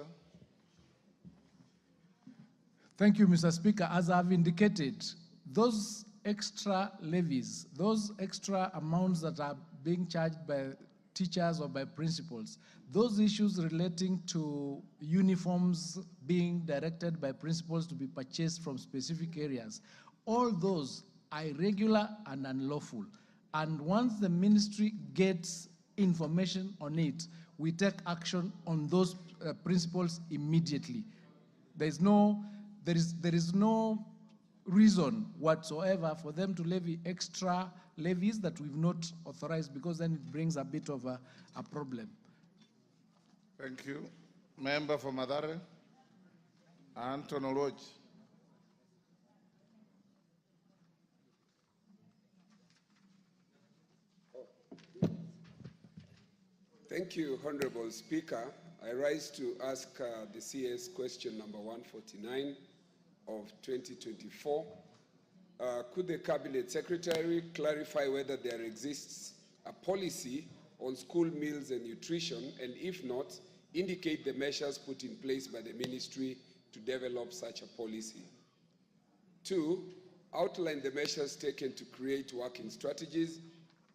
Thank you, Mr. Speaker. As I've indicated, those extra levies, those extra amounts that are being charged by teachers or by principals, those issues relating to uniforms being directed by principals to be purchased from specific areas, all those are irregular and unlawful. And once the ministry gets information on it, we take action on those principals immediately. There is no reason whatsoever for them to levy extra levies that we've not authorized, because then it brings a bit of a problem. Thank you. Member for Madare, Anton Oloch. Thank you, Honorable Speaker. I rise to ask the CS question number 149 of 2024. Could the Cabinet Secretary clarify whether there exists a policy on school meals and nutrition, and if not, indicate the measures put in place by the ministry to develop such a policy? 2, outline the measures taken to create working strategies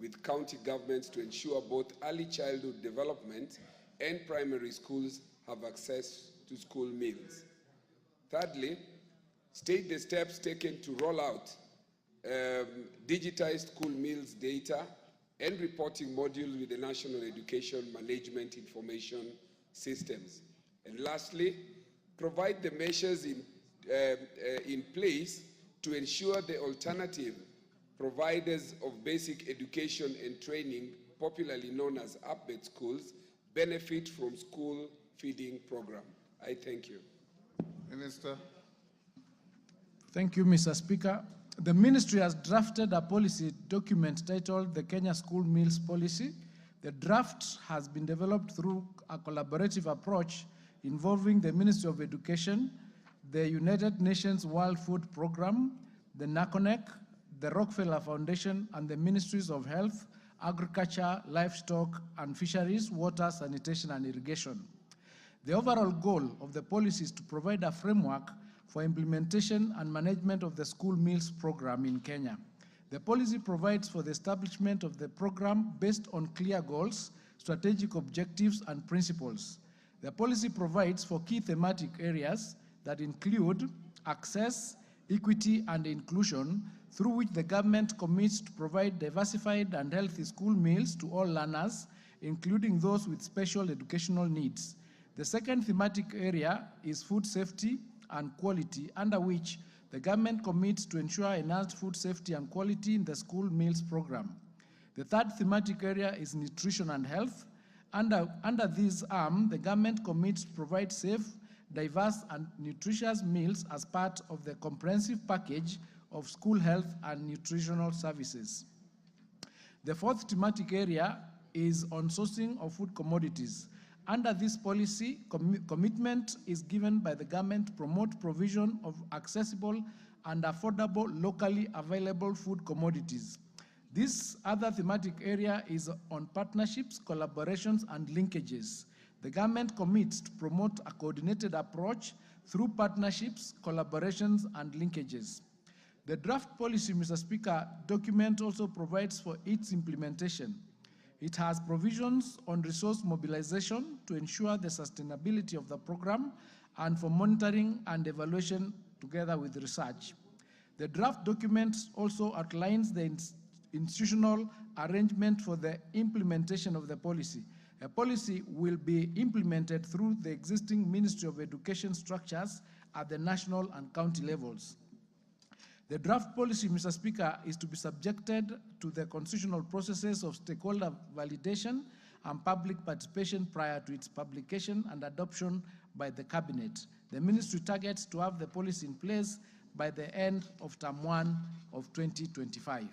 with county governments to ensure both early childhood development and primary schools have access to school meals. Thirdly, state the steps taken to roll out digitized school meals data and reporting modules with the National Education Management Information Systems. And lastly, provide the measures in place to ensure the alternative providers of basic education and training, popularly known as ABET schools, benefit from school feeding program. I thank you. Minister. Thank you, Mr. Speaker. The ministry has drafted a policy document titled the Kenya School Meals Policy. The draft has been developed through a collaborative approach involving the Ministry of Education, the United Nations World Food Programme, the NACONEC, the Rockefeller Foundation, and the Ministries of Health, Agriculture, Livestock and Fisheries, Water, Sanitation and Irrigation. The overall goal of the policy is to provide a framework for implementation and management of the school meals program in Kenya. The policy provides for the establishment of the program based on clear goals, strategic objectives, and principles. The policy provides for key thematic areas, that include access, equity, and inclusion, through which the government commits to provide diversified and healthy school meals to all learners, including those with special educational needs. The second thematic area is food safety and quality, under which the government commits to ensure enhanced food safety and quality in the school meals program. The third thematic area is nutrition and health. Under this arm, the government commits to provide safe, diverse, and nutritious meals as part of the comprehensive package of school health and nutritional services. The fourth thematic area is on sourcing of food commodities. Under this policy, commitment is given by the government to promote provision of accessible and affordable locally available food commodities. This other thematic area is on partnerships, collaborations, and linkages. The government commits to promote a coordinated approach through partnerships, collaborations, and linkages. The draft policy, Mr. Speaker, document also provides for its implementation. It has provisions on resource mobilization to ensure the sustainability of the program and for monitoring and evaluation together with research. The draft document also outlines the institutional arrangement for the implementation of the policy. A policy will be implemented through the existing Ministry of Education structures at the national and county levels. The draft policy, Mr. Speaker, is to be subjected to the constitutional processes of stakeholder validation and public participation prior to its publication and adoption by the Cabinet. The Ministry targets to have the policy in place by the end of Term 1 of 2025.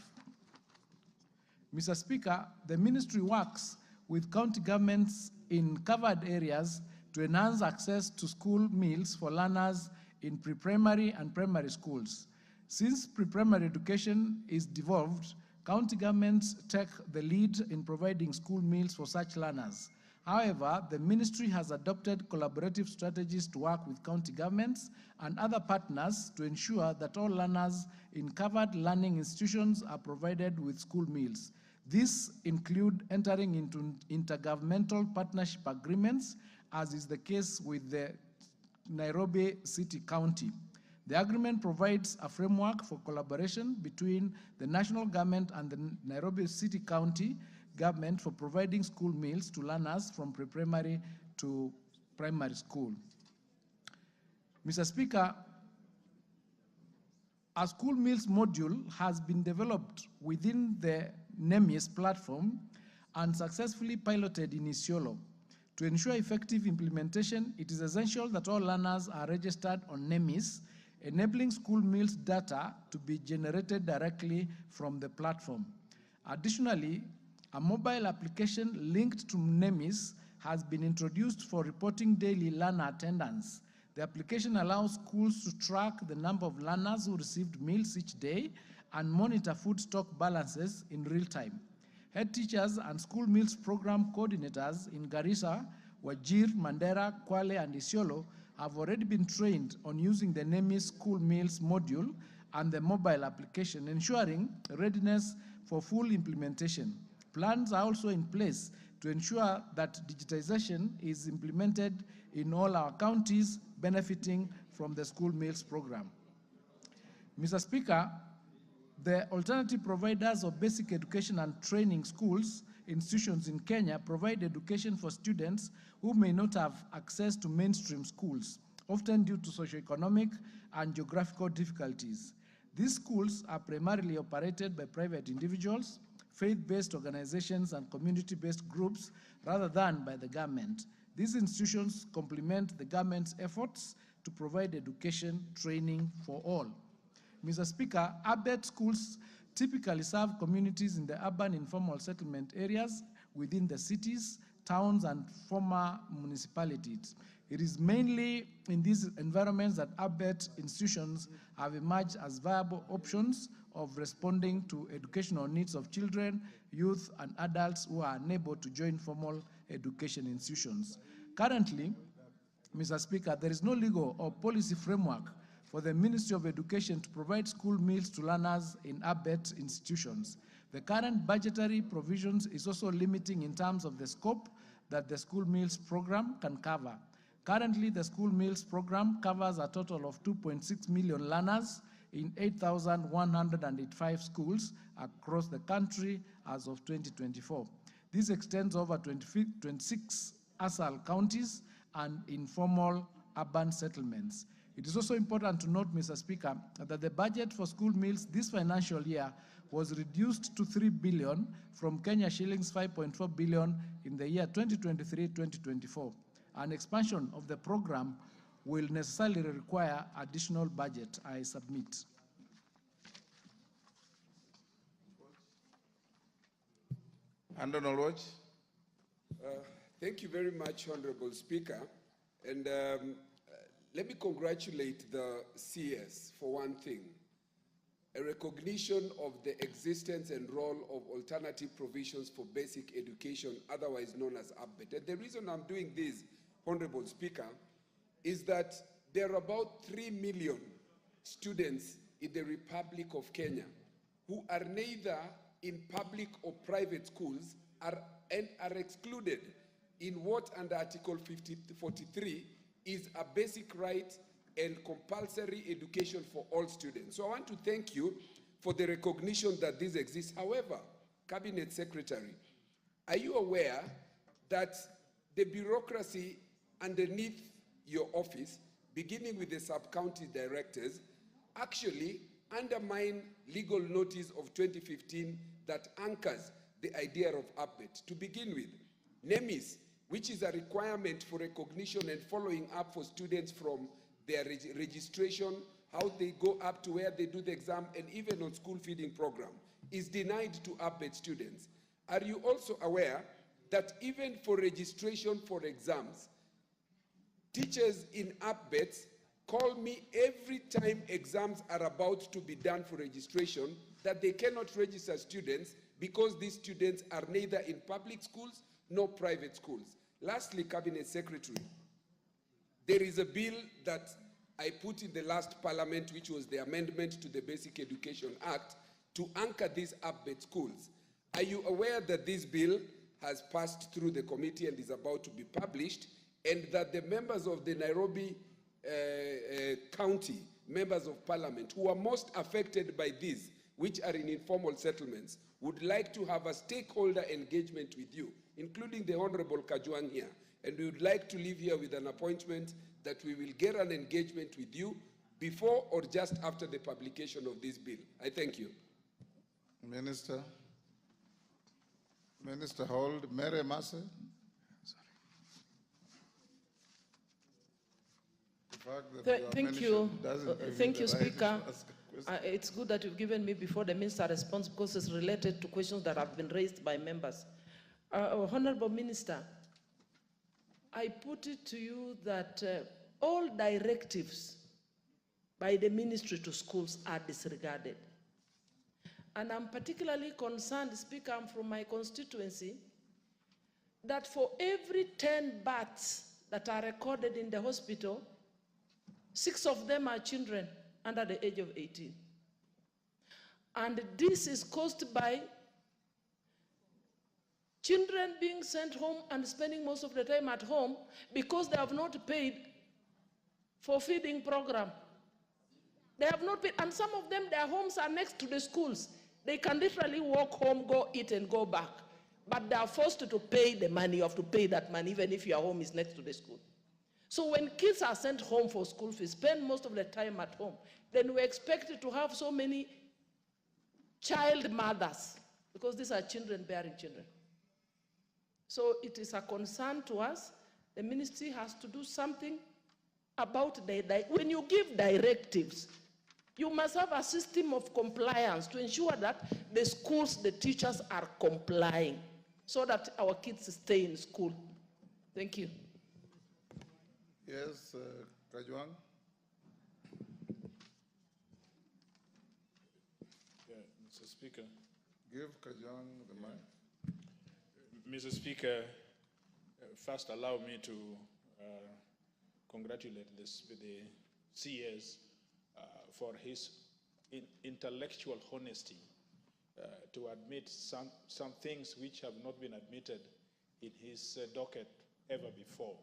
Mr. Speaker, the Ministry works with county governments in covered areas to enhance access to school meals for learners in pre-primary and primary schools. Since pre-primary education is devolved, county governments take the lead in providing school meals for such learners. However, the ministry has adopted collaborative strategies to work with county governments and other partners to ensure that all learners in covered learning institutions are provided with school meals. These include entering into intergovernmental partnership agreements, as is the case with the Nairobi City County. The agreement provides a framework for collaboration between the national government and the Nairobi City County government for providing school meals to learners from pre-primary to primary school. Mr. Speaker, a school meals module has been developed within the NEMIS platform and successfully piloted in Isiolo. To ensure effective implementation, it is essential that all learners are registered on NEMIS, enabling school meals data to be generated directly from the platform. Additionally, a mobile application linked to NEMIS has been introduced for reporting daily learner attendance. The application allows schools to track the number of learners who received meals each day and monitor food stock balances in real time. Head teachers and school meals program coordinators in Garissa, Wajir, Mandera, Kwale, and Isiolo have already been trained on using the NEMIS school meals module and the mobile application, ensuring readiness for full implementation. Plans are also in place to ensure that digitization is implemented in all our counties benefiting from the school meals program. Mr. Speaker, the alternative providers of basic education and training schools institutions in Kenya provide education for students who may not have access to mainstream schools, often due to socioeconomic and geographical difficulties. These schools are primarily operated by private individuals, faith-based organizations, and community-based groups rather than by the government. These institutions complement the government's efforts to provide education training for all. Mr. Speaker, ABET schools typically serve communities in the urban informal settlement areas within the cities, towns, and former municipalities. It is mainly in these environments that ABET institutions have emerged as viable options of responding to educational needs of children, youth, and adults who are unable to join formal education institutions. Currently, Mr. Speaker, there is no legal or policy framework for the Ministry of Education to provide school meals to learners in ABET institutions. The current budgetary provisions is also limiting in terms of the scope that the school meals program can cover. Currently, the school meals program covers a total of 2.6 million learners in 8,185 schools across the country as of 2024. This extends over 26 ASAL counties and informal urban settlements. It is also important to note, Mr. Speaker, that the budget for school meals this financial year was reduced to 3 billion from Kenya shillings 5.4 billion in the year 2023-2024. An expansion of the program will necessarily require additional budget. I submit. Andon Olwach. Thank you very much, Honorable Speaker. And let me congratulate the CS for one thing. A recognition of the existence and role of alternative provisions for basic education, otherwise known as ABET. And the reason I'm doing this, Honorable Speaker, is that there are about 3 million students in the Republic of Kenya who are neither in public or private schools and are excluded in what under Article 43 is a basic right and compulsory education for all students. So I want to thank you for the recognition that this exists. However, Cabinet Secretary, are you aware that the bureaucracy underneath your office, beginning with the sub-county directors, actually undermine legal notice of 2015 that anchors the idea of ABET? To begin with, NEMIS, which is a requirement for recognition and following up for students from their registration, how they go up to where they do the exam, and even on school feeding program, is denied to ABET students. Are you also aware that even for registration for exams, teachers in ABET call me every time exams are about to be done for registration that they cannot register students because these students are neither in public schools nor private schools? Lastly, Cabinet Secretary, there is a bill that I put in the last parliament, which was the amendment to the Basic Education Act, to anchor these ABET schools. Are you aware that this bill has passed through the committee and is about to be published, and that the members of the Nairobi County, members of parliament, who are most affected by this, which are in informal settlements, would like to have a stakeholder engagement with you, including the Honorable Kajwang here, and we would like to leave here with an appointment that we will get an engagement with you before or just after the publication of this bill. I thank you. Minister. Minister Hold. Mary Massey. Thank you, Speaker. It's good that you've given me before the minister response because it's related to questions that have been raised by members. Honorable Minister, I put it to you that all directives by the ministry to schools are disregarded. And I'm particularly concerned, Speaker, I'm from my constituency, that for every 10 births that are recorded in the hospital, 6 of them are children under the age of 18. And this is caused by children being sent home and spending most of the time at home because they have not paid for feeding program. They have not paid, and some of them, their homes are next to the schools. They can literally walk home, go eat, and go back. But they are forced to pay the money. You have to pay that money even if your home is next to the school. So when kids are sent home for school fees, spend most of the time at home, then we expect to have so many child mothers, because these are children bearing children. So it is a concern to us. The ministry has to do something about when you give directives, you must have a system of compliance to ensure that the schools, the teachers are complying so that our kids stay in school. Thank you. Yes, Kajwang. Yeah, Mr. Speaker. Give Kajwang the mic. Mr. Speaker, first allow me to congratulate the CS for his intellectual honesty to admit some things which have not been admitted in his docket ever before.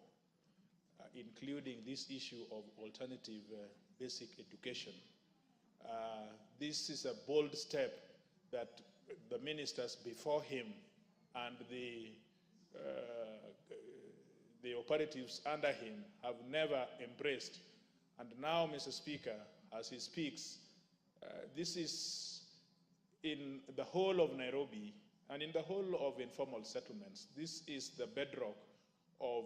including this issue of alternative basic education. This is a bold step that the ministers before him and the operatives under him have never embraced. And now, Mr. Speaker, as he speaks, this is in the whole of Nairobi and in the whole of informal settlements. This is the bedrock of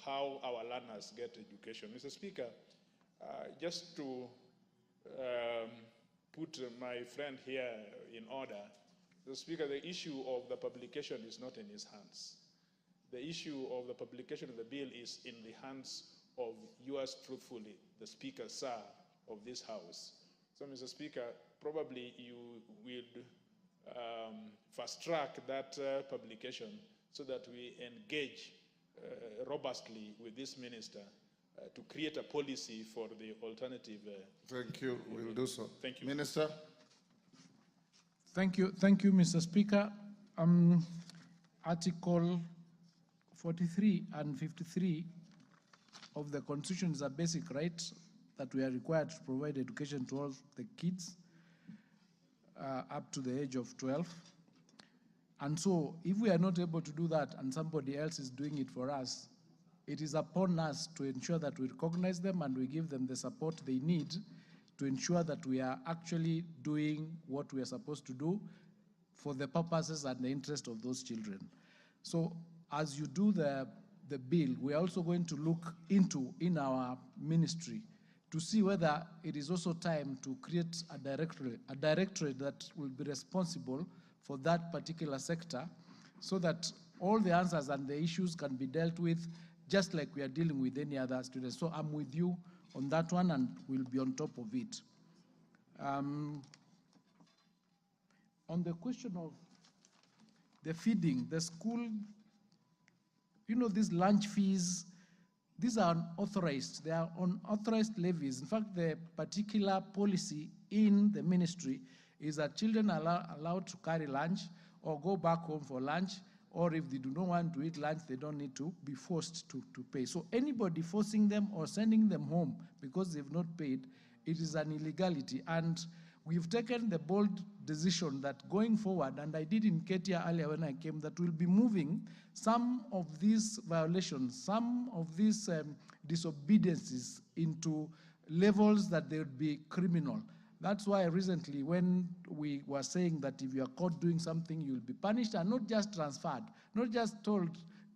how our learners get education. Mr. Speaker, just to put my friend here in order, Mr. Speaker, the issue of the publication is not in his hands. The issue of the publication of the bill is in the hands of yours truthfully, the Speaker, sir, of this House. So, Mr. Speaker, probably you will fast track that publication so that we engage robustly with this minister to create a policy for the alternative. Thank you. We'll do so. Thank you. Minister. Thank you, Mr. Speaker. Article 43 and 53 of the Constitution is a basic right that we are required to provide education to all the kids up to the age of 12. And so if we are not able to do that and somebody else is doing it for us, it is upon us to ensure that we recognize them and we give them the support they need to ensure that we are actually doing what we are supposed to do for the purposes and the interest of those children. So as you do the bill, we are also going to look into in our ministry to see whether it is also time to create a directorate that will be responsible for that particular sector so that all the answers and the issues can be dealt with just like we are dealing with any other students. So I'm with you on that one and we'll be on top of it. On the question of the feeding, the school, you know, these lunch fees, these are unauthorized. They are unauthorized levies. In fact, the particular policy in the ministry is that children are allowed to carry lunch or go back home for lunch, or if they do not want to eat lunch, they don't need to be forced to pay. So anybody forcing them or sending them home because they've not paid, it is an illegality. And we've taken the bold decision that going forward, and I did indicate here earlier when I came, that we'll be moving some of these violations, some of these disobediences into levels that they would be criminal. That's why recently when we were saying that if you are caught doing something, you'll be punished and not just transferred, not just told,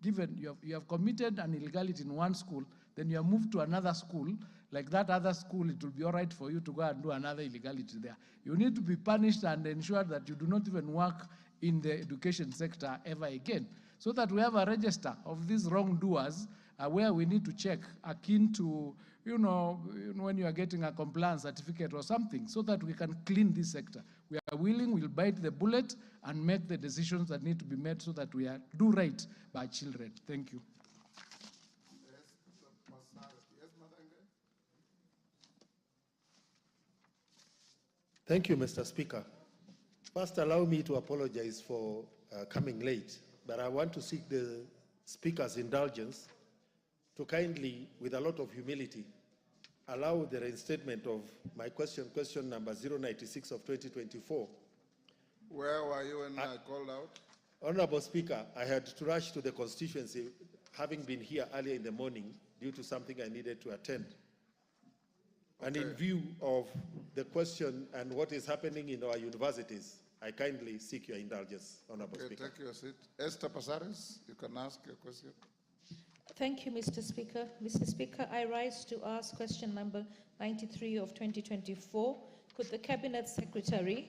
given you have committed an illegality in one school, then you are moved to another school, like that other school, it will be all right for you to go and do another illegality there. You need to be punished and ensure that you do not even work in the education sector ever again, so that we have a register of these wrongdoers where we need to check, akin to, when you are getting a compliance certificate or something, so that we can clean this sector. We are willing, we'll bite the bullet and make the decisions that need to be made so that we do right by children. Thank you. Thank you, Mr. Speaker. First, allow me to apologize for coming late, but I want to seek the Speaker's indulgence to kindly, with a lot of humility, allow the reinstatement of my question number 096 of 2024. Where were you when I called out? Honorable Speaker, I had to rush to the constituency, having been here earlier in the morning due to something I needed to attend. Okay. And in view of the question and what is happening in our universities, I kindly seek your indulgence, Honorable Speaker. Take your seat. Esther Pasares, you can ask your question. Thank you, Mr. Speaker. Mr. Speaker, I rise to ask question number 93 of 2024. Could the Cabinet Secretary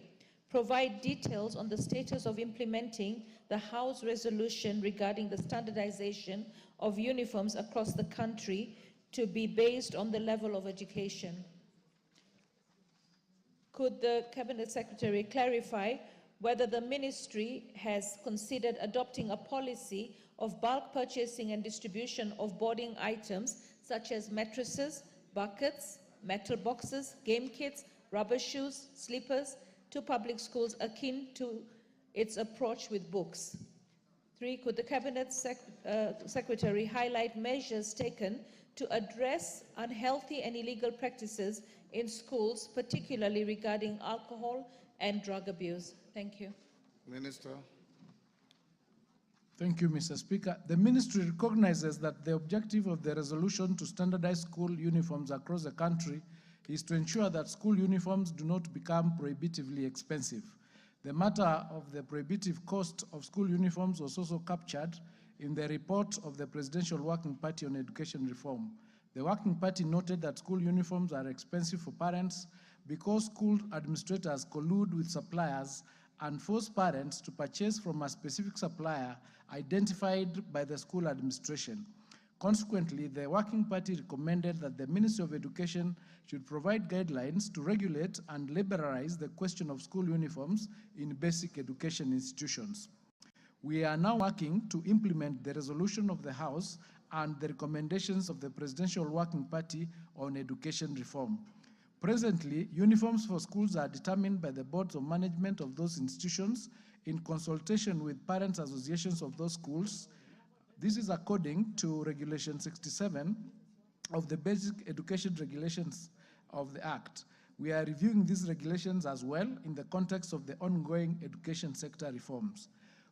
provide details on the status of implementing the House resolution regarding the standardization of uniforms across the country to be based on the level of education? Could the Cabinet Secretary clarify whether the ministry has considered adopting a policy of bulk purchasing and distribution of boarding items such as mattresses, buckets, metal boxes, game kits, rubber shoes, slippers to public schools akin to its approach with books? 3, could the Cabinet Secretary highlight measures taken to address unhealthy and illegal practices in schools, particularly regarding alcohol and drug abuse? Thank you. Minister. Thank you, Mr. Speaker. The ministry recognizes that the objective of the resolution to standardize school uniforms across the country is to ensure that school uniforms do not become prohibitively expensive. The matter of the prohibitive cost of school uniforms was also captured in the report of the Presidential Working Party on Education Reform. The Working Party noted that school uniforms are expensive for parents because school administrators collude with suppliers and force parents to purchase from a specific supplier identified by the school administration. Consequently, the Working Party recommended that the Ministry of Education should provide guidelines to regulate and liberalize the question of school uniforms in basic education institutions. We are now working to implement the resolution of the House and the recommendations of the Presidential Working Party on Education Reform. Presently, uniforms for schools are determined by the boards of management of those institutions in consultation with parents' associations of those schools. This is according to Regulation 67 of the Basic Education Regulations of the Act. We are reviewing these regulations as well in the context of the ongoing education sector reforms.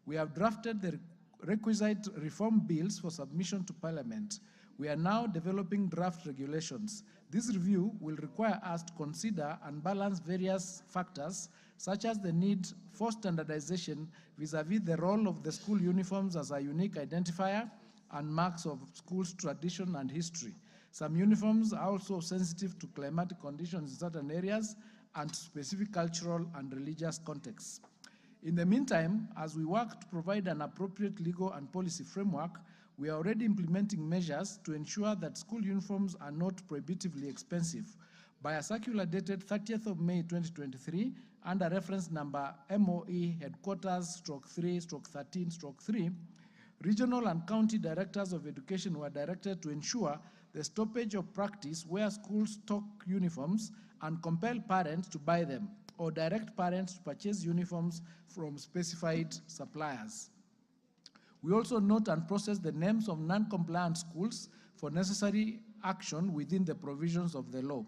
We have drafted the requisite reform bills for submission to Parliament. We are now developing draft regulations. This review will require us to consider and balance various factors, such as the need for standardization vis-à-vis the role of the school uniforms as a unique identifier and marks of school's tradition and history. Some uniforms are also sensitive to climatic conditions in certain areas and specific cultural and religious contexts. In the meantime, as we work to provide an appropriate legal and policy framework, we are already implementing measures to ensure that school uniforms are not prohibitively expensive. By a circular dated 30th of May 2023, under reference number MOE headquarters /3/13/3, regional and county directors of education were directed to ensure the stoppage of practice where schools stock uniforms and compel parents to buy them or direct parents to purchase uniforms from specified suppliers. We also note and process the names of non-compliant schools for necessary action within the provisions of the law.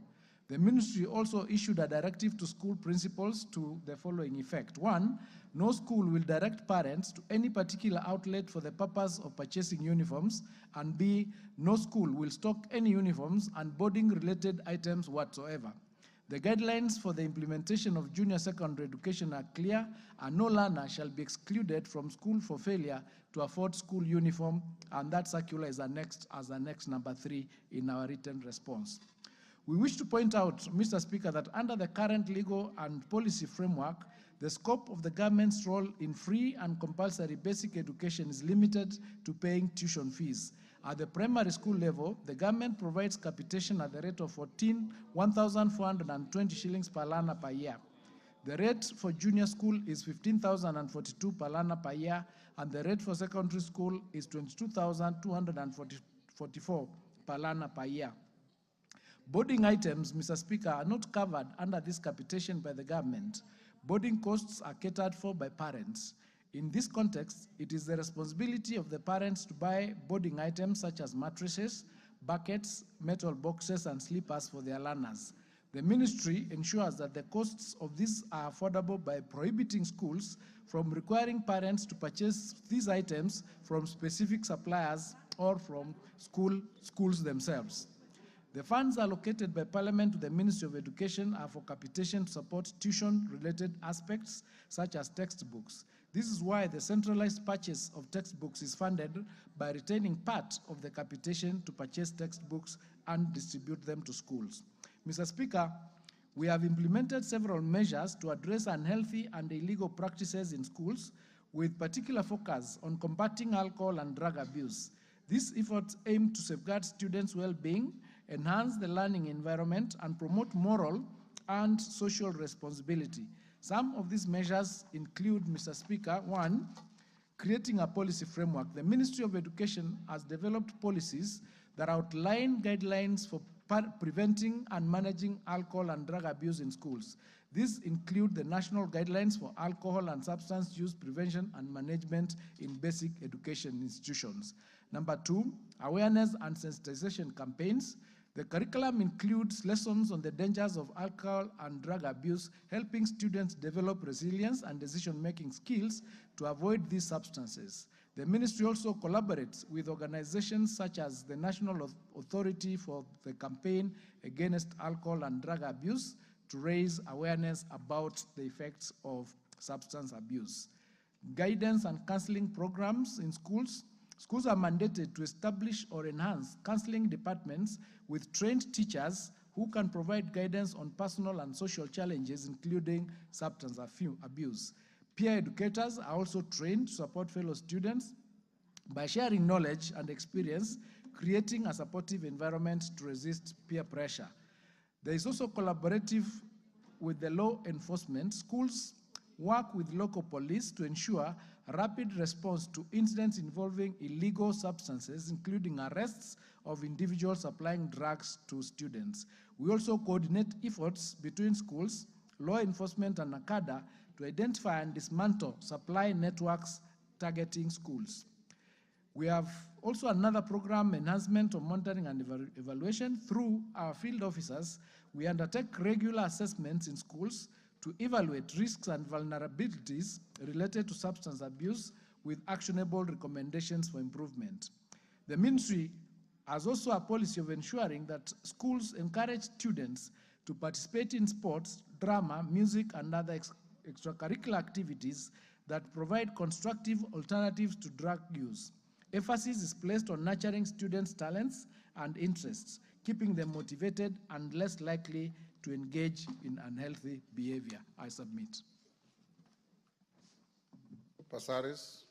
The ministry also issued a directive to school principals to the following effect. 1, no school will direct parents to any particular outlet for the purpose of purchasing uniforms, and B, no school will stock any uniforms and boarding-related items whatsoever. The guidelines for the implementation of junior secondary education are clear, and no learner shall be excluded from school for failure to afford school uniform, and that circular is annexed as annex number 3 in our written response. We wish to point out, Mr. Speaker, that under the current legal and policy framework, the scope of the government's role in free and compulsory basic education is limited to paying tuition fees. At the primary school level, the government provides capitation at the rate of 1,420 shillings per learner per year. The rate for junior school is 15,042 per learner per year, and the rate for secondary school is 22,244 per learner per year. Boarding items, Mr. Speaker, are not covered under this capitation by the government. Boarding costs are catered for by parents. In this context, it is the responsibility of the parents to buy boarding items such as mattresses, buckets, metal boxes, and slippers for their learners. The ministry ensures that the costs of these are affordable by prohibiting schools from requiring parents to purchase these items from specific suppliers or from schools themselves. The funds allocated by Parliament to the Ministry of Education are for capitation to support tuition-related aspects such as textbooks. This is why the centralized purchase of textbooks is funded by retaining part of the capitation to purchase textbooks and distribute them to schools. Mr. Speaker, we have implemented several measures to address unhealthy and illegal practices in schools, with particular focus on combating alcohol and drug abuse. These efforts aim to safeguard students' well-being, enhance the learning environment, and promote moral and social responsibility. Some of these measures include, Mr. Speaker, 1, creating a policy framework. The Ministry of Education has developed policies that outline guidelines for preventing and managing alcohol and drug abuse in schools. These include the national guidelines for alcohol and substance use prevention and management in basic education institutions. Number 2, awareness and sensitization campaigns. The curriculum includes lessons on the dangers of alcohol and drug abuse, helping students develop resilience and decision-making skills to avoid these substances. The ministry also collaborates with organizations such as the National Authority for the Campaign Against Alcohol and Drug Abuse to raise awareness about the effects of substance abuse. Guidance and counseling programs in schools. Schools are mandated to establish or enhance counseling departments with trained teachers who can provide guidance on personal and social challenges, including substance abuse. Peer educators are also trained to support fellow students by sharing knowledge and experience, creating a supportive environment to resist peer pressure. There is also collaborative with the law enforcement. Schools work with local police to ensure a rapid response to incidents involving illegal substances, including arrests of individuals supplying drugs to students. We also coordinate efforts between schools, law enforcement, and NACADA to identify and dismantle supply networks targeting schools. We have also another program, enhancement of monitoring and evaluation. Through our field officers, we undertake regular assessments in schools to evaluate risks and vulnerabilities related to substance abuse with actionable recommendations for improvement. The ministry has also a policy of ensuring that schools encourage students to participate in sports, drama, music, and other extracurricular activities that provide constructive alternatives to drug use. Emphasis is placed on nurturing students' talents and interests, keeping them motivated and less likely to engage in unhealthy behavior. I submit. Pasaris.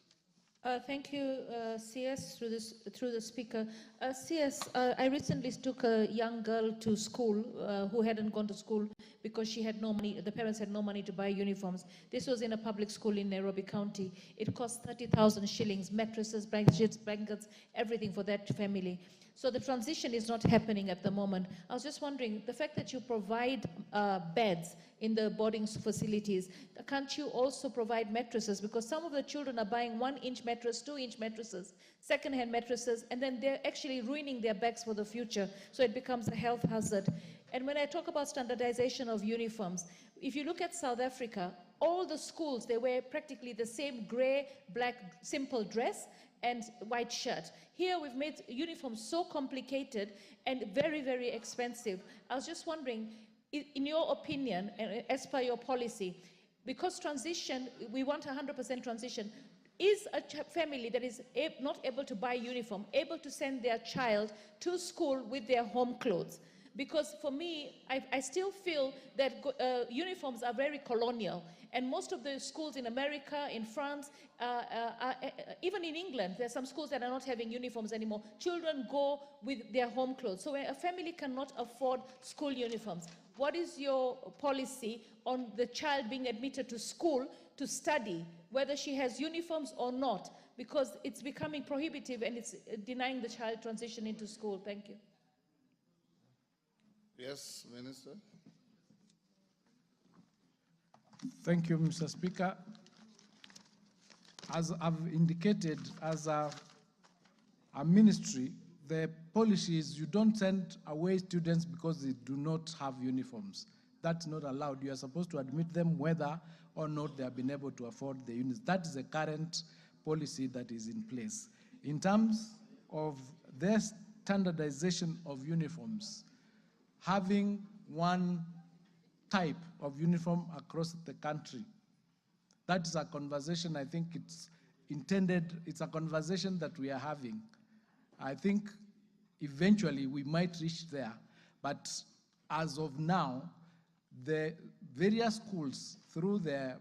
Thank you, CS, through the speaker. CS, I recently took a young girl to school who hadn't gone to school because she had no money, the parents had no money to buy uniforms. This was in a public school in Nairobi County. It cost 30,000 shillings, mattresses, blankets, everything for that family. So the transition is not happening at the moment. I was just wondering, the fact that you provide beds in the boarding facilities, can't you also provide mattresses? Because some of the children are buying 1-inch mattress, 2-inch mattresses, second-hand mattresses, and then they're actually ruining their backs for the future. So it becomes a health hazard. And when I talk about standardization of uniforms, if you look at South Africa, all the schools, they wear practically the same gray, black, simple dress and white shirt. Here we've made uniforms so complicated and very, very expensive. I was just wondering, in your opinion, as per your policy, because transition, we want 100% transition, is a family that is not able to buy uniform able to send their child to school with their home clothes? Because for me, I still feel that uniforms are very colonial. And most of the schools in America, in France, even in England, there are some schools that are not having uniforms anymore. Children go with their home clothes. So a family cannot afford school uniforms. What is your policy on the child being admitted to school to study, whether she has uniforms or not? Because it's becoming prohibitive and it's denying the child transition into school. Thank you. Yes, Minister. Thank you, Mr. Speaker. As I've indicated, as a ministry, the policy is you don't send away students because they do not have uniforms. That's not allowed. You are supposed to admit them whether or not they have been able to afford the uniforms. That is the current policy that is in place. In terms of their standardization of uniforms, having one type of uniform across the country, that is a conversation, I think it's intended, it's a conversation that we are having. I think eventually we might reach there, but as of now, the various schools, through the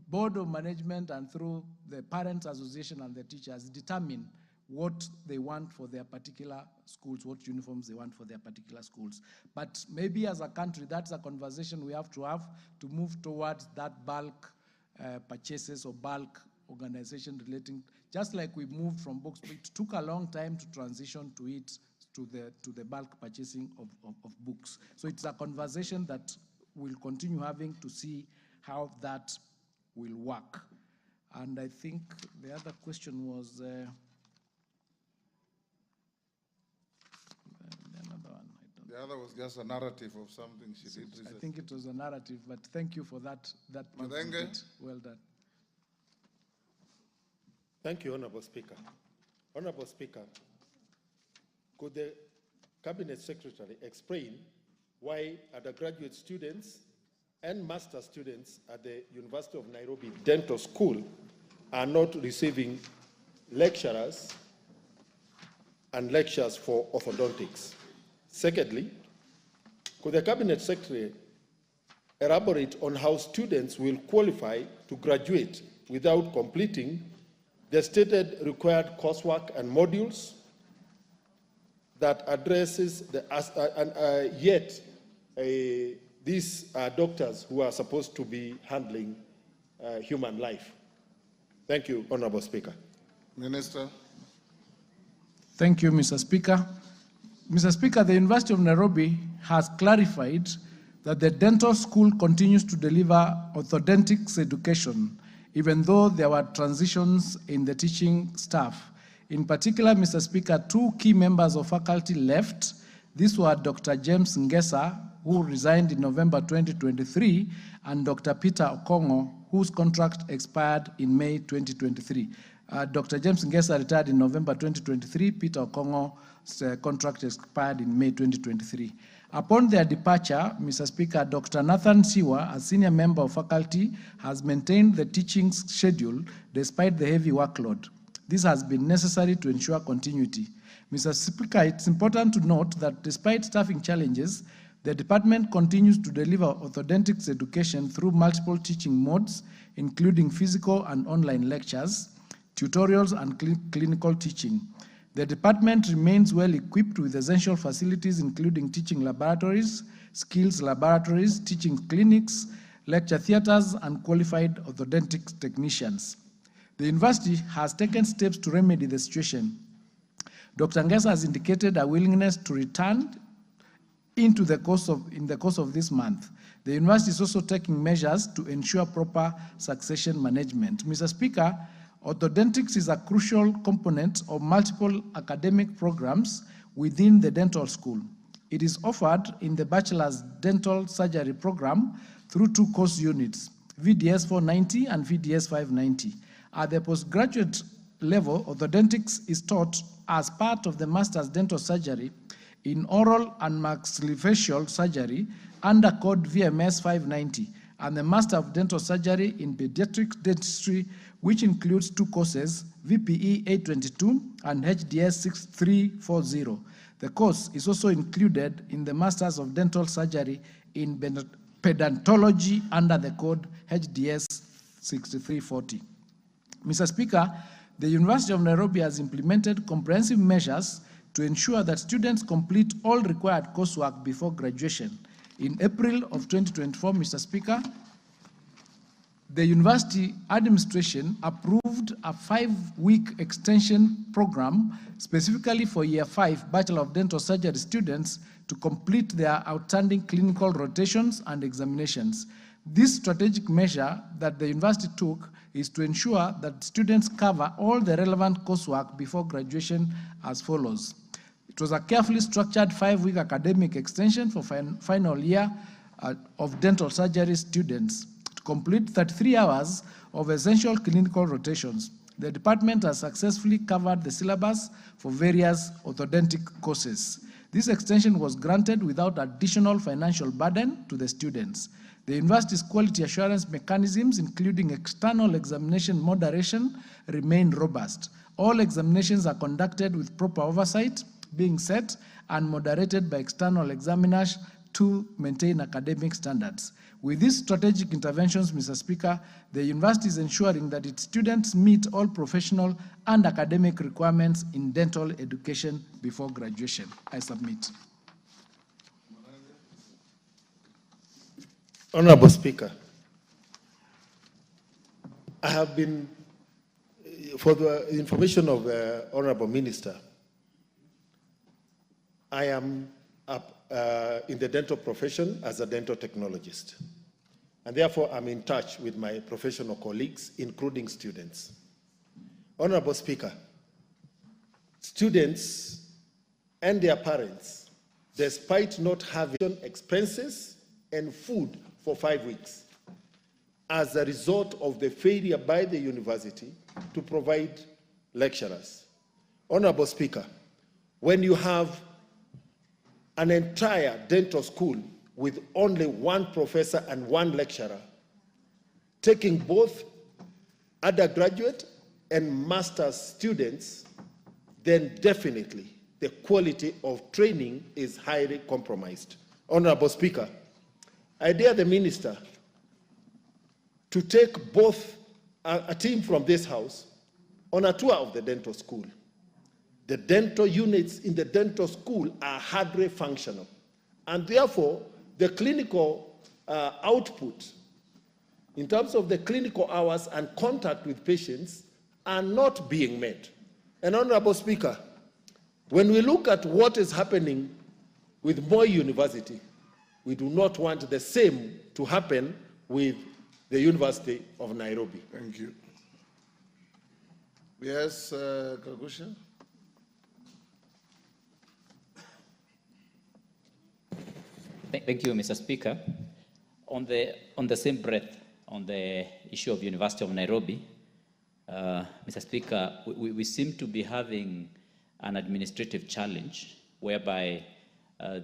board of management and through the parents association and the teachers, determine what they want for their particular schools, what uniforms they want for their particular schools. But maybe as a country, that's a conversation we have to move towards that bulk purchases or bulk organization relating, just like we moved from books. It took a long time to transition to it, to the bulk purchasing of books. So it's a conversation that we'll continue having to see how that will work. And I think the other question was, another one. The other was just a narrative of something she did recently. I think it was a narrative, but thank you for that. Madenge? Well done. Thank you, Honorable Speaker. Honorable Speaker, could the Cabinet Secretary explain why undergraduate students and master students at the University of Nairobi Dental School are not receiving lecturers and lectures for orthodontics? Secondly, could the Cabinet Secretary elaborate on how students will qualify to graduate without completing the stated required coursework and modules that addresses yet these are doctors who are supposed to be handling human life? Thank you, Honorable Speaker. Minister. Thank you, Mr. Speaker. Mr. Speaker, the University of Nairobi has clarified that the dental school continues to deliver orthodontics education, even though there were transitions in the teaching staff. In particular, Mr. Speaker, 2 key members of faculty left. These were Dr. James Ngesa, who resigned in November 2023, and Dr. Peter Okongo, whose contract expired in May 2023. Dr. James Ngesa retired in November 2023. Peter Okongo's contract expired in May 2023. Upon their departure, Mr. Speaker, Dr. Nathan Siwa, a senior member of faculty, has maintained the teaching schedule despite the heavy workload. This has been necessary to ensure continuity. Mr. Speaker, it's important to note that despite staffing challenges, the department continues to deliver orthodontics education through multiple teaching modes, including physical and online lectures, tutorials, and clinical teaching. The department remains well equipped with essential facilities, including teaching laboratories, skills laboratories, teaching clinics, lecture theaters, and qualified orthodontics technicians. The university has taken steps to remedy the situation. Dr. Ngesa has indicated a willingness to return in the course of this month. The university is also taking measures to ensure proper succession management. Mr. Speaker, orthodontics is a crucial component of multiple academic programs within the dental school. It is offered in the Bachelor's Dental Surgery program through 2 course units, VDS 490 and VDS 590. At the postgraduate level, orthodontics is taught as part of the Master's Dental Surgery in Oral and Maxillofacial Surgery under code VMS 590, and the Master of Dental Surgery in Pediatric Dentistry, which includes 2 courses, VPE 822 and HDS 6340. The course is also included in the Masters of Dental Surgery in Pedantology under the code HDS 6340. Mr. Speaker, the University of Nairobi has implemented comprehensive measures to ensure that students complete all required coursework before graduation. In April of 2024, Mr. Speaker, the university administration approved a 5-week extension program specifically for Year 5 Bachelor of Dental Surgery students to complete their outstanding clinical rotations and examinations. This strategic measure that the university took is to ensure that students cover all the relevant coursework before graduation as follows. It was a carefully structured 5-week academic extension for final year of dental surgery students to complete 33 hours of essential clinical rotations. The department has successfully covered the syllabus for various orthodontic courses. This extension was granted without additional financial burden to the students. The university's quality assurance mechanisms, including external examination moderation, remain robust. All examinations are conducted with proper oversight, being set and moderated by external examiners to maintain academic standards. With these strategic interventions, Mr. Speaker, the university is ensuring that its students meet all professional and academic requirements in dental education before graduation. I submit. Honorable Speaker, I have been, for the information of the Honorable Minister, I am in the dental profession as a dental technologist. And therefore, I'm in touch with my professional colleagues, including students. Honorable Speaker, students and their parents, despite not having expenses and food for 5 weeks, as a result of the failure by the university to provide lecturers. Honorable Speaker, when you have an entire dental school with only one professor and one lecturer, taking both undergraduate and master's students, then definitely the quality of training is highly compromised. Honorable Speaker, I dare the minister to take both a team from this house on a tour of the dental school. The dental units in the dental school are hardly functional, and therefore the clinical output in terms of the clinical hours and contact with patients are not being met. And Honorable Speaker, when we look at what is happening with Moi University, we do not want the same to happen with the University of Nairobi. Thank you. Yes, Kagusha. Thank you, Mr. Speaker. On the same breath, on the issue of University of Nairobi, Mr. Speaker, we seem to be having an administrative challenge whereby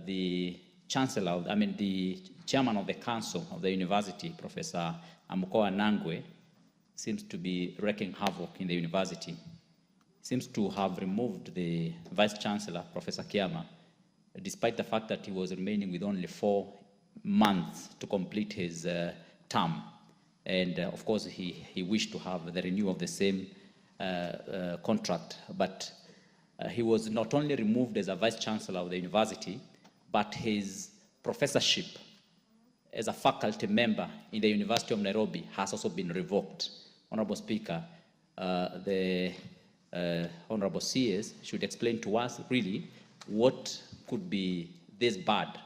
the chancellor, the chairman of the council of the university, Professor Amukoa Nangwe, seems to be wreaking havoc in the university. Seems to have removed the vice chancellor, Professor Kiama, despite the fact that he was remaining with only 4 months to complete his term. And of course, he wished to have the renewal of the same contract. But he was not only removed as a vice chancellor of the university, but his professorship as a faculty member in the University of Nairobi has also been revoked. Honorable Speaker, the Honorable CS should explain to us really what could be this bad